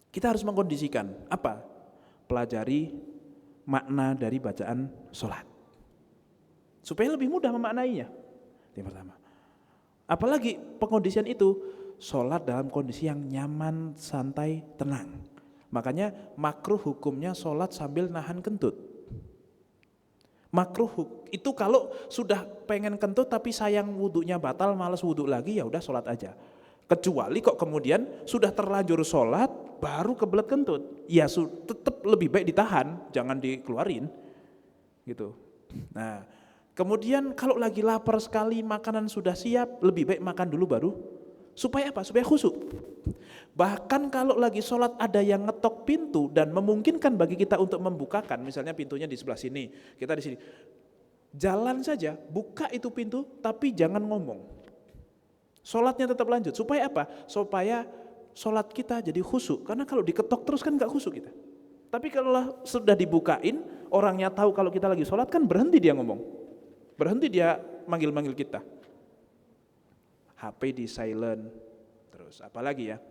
kita harus mengkondisikan apa? Pelajari makna dari bacaan sholat, supaya lebih mudah memaknainya. Yang pertama. Apalagi pengkondisian itu, sholat dalam kondisi yang nyaman, santai, tenang. Makanya makruh hukumnya sholat sambil nahan kentut. Makruh itu kalau sudah pengen kentut tapi sayang wudunya batal, malas wudhu lagi, ya udah sholat aja. Kecuali kok kemudian sudah terlanjur sholat baru kebelet kentut, ya tetap lebih baik ditahan, jangan dikeluarin gitu. Nah kemudian kalau lagi lapar sekali, makanan sudah siap, lebih baik makan dulu baru, supaya apa? Supaya khusyuk. Bahkan kalau lagi sholat ada yang ngetok pintu dan memungkinkan bagi kita untuk membukakan, misalnya pintunya di sebelah sini, kita di sini, jalan saja, buka itu pintu tapi jangan ngomong. Sholatnya tetap lanjut, supaya apa? Supaya sholat kita jadi khusyuk, karena kalau diketok terus kan gak khusyuk kita. Tapi kalau sudah dibukain, orangnya tahu kalau kita lagi sholat kan berhenti dia ngomong, berhenti dia manggil-manggil kita. HP di silent, terus apalagi ya.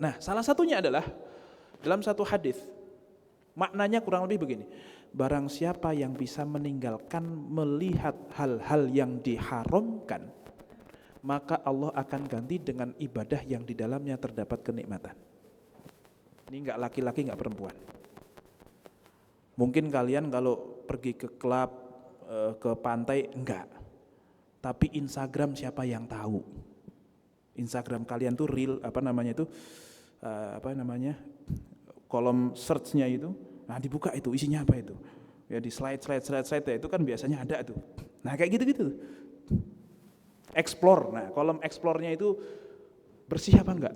Nah salah satunya adalah dalam satu hadis, maknanya kurang lebih begini. Barang siapa yang bisa meninggalkan melihat hal-hal yang diharamkan, maka Allah akan ganti dengan ibadah yang di dalamnya terdapat kenikmatan. Ini enggak laki-laki, enggak perempuan. Mungkin kalian kalau pergi ke klub, ke pantai, enggak. Tapi Instagram siapa yang tahu? Instagram kalian tuh real, kolom search-nya itu, nah dibuka itu isinya apa itu? Ya di slide ya, itu kan biasanya ada tuh. Nah kayak gitu-gitu. Explore, nah kolom explore-nya itu bersih apa enggak?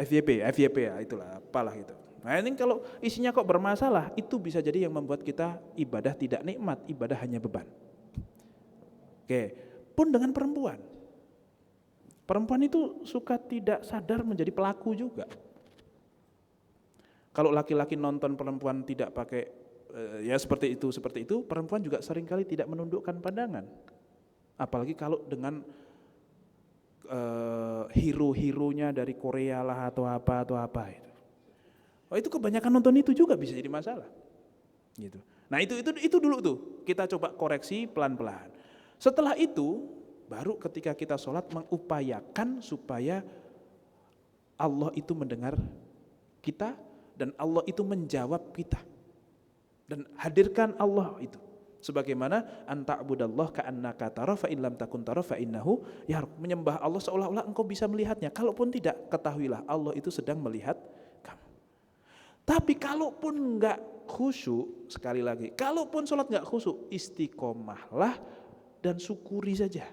FYP ya, itulah, apalah gitu. Nah ini kalau isinya kok bermasalah, itu bisa jadi yang membuat kita ibadah tidak nikmat, ibadah hanya beban. Oke, pun dengan perempuan. Perempuan itu suka tidak sadar menjadi pelaku juga. Kalau laki-laki nonton perempuan tidak pakai, ya seperti itu, perempuan juga seringkali tidak menundukkan pandangan. Apalagi kalau dengan hero-heronya dari Korea lah atau apa itu. Oh itu kebanyakan nonton itu juga bisa jadi masalah. Gitu. Nah itu dulu tuh kita coba koreksi pelan-pelan. Setelah itu baru ketika kita sholat mengupayakan supaya Allah itu mendengar kita dan Allah itu menjawab kita. Dan hadirkan Allah itu. Sebagaimana anta'budallah ka'annaka tara fa in lam takun tara fa innahu yaraq. Menyembah Allah seolah-olah engkau bisa melihatnya. Kalaupun tidak, ketahuilah Allah itu sedang melihat kamu. Tapi kalaupun enggak khusyuk, sekali lagi, kalaupun sholat enggak khusyuk, istiqomahlah dan syukuri saja.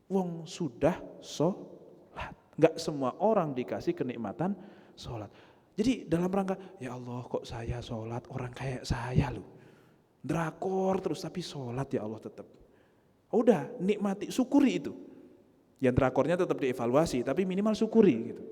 Wong sudah sholat. Enggak semua orang dikasih kenikmatan sholat. Jadi dalam rangka, ya Allah kok saya sholat, orang kayak saya loh. Drakor terus tapi sholat ya Allah tetap. Udah nikmati, syukuri itu. Yang drakornya tetap dievaluasi, tapi minimal syukuri gitu.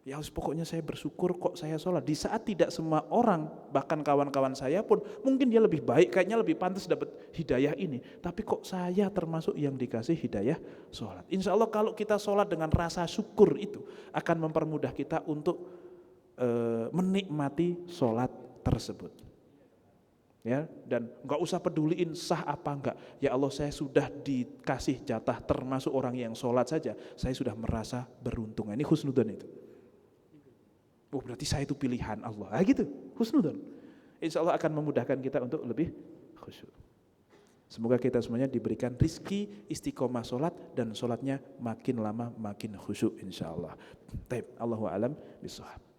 Ya pokoknya saya bersyukur kok saya sholat. Di saat tidak semua orang, bahkan kawan-kawan saya pun mungkin dia lebih baik, kayaknya lebih pantas dapat hidayah ini. Tapi kok saya termasuk yang dikasih hidayah sholat. Insya Allah kalau kita sholat dengan rasa syukur itu akan mempermudah kita untuk menikmati sholat tersebut. Ya, dan enggak usah peduliin sah apa enggak. Ya Allah, saya sudah dikasih jatah termasuk orang yang sholat saja, saya sudah merasa beruntung. Ini husnudzon itu. Oh berarti saya itu pilihan Allah. Gitu, husnudzon. Insya Allah akan memudahkan kita untuk lebih khusyuk. Semoga kita semuanya diberikan rizki istiqomah sholat dan sholatnya makin lama makin khusyuk insya Allah. Taib, Allahu a'lam bishawab.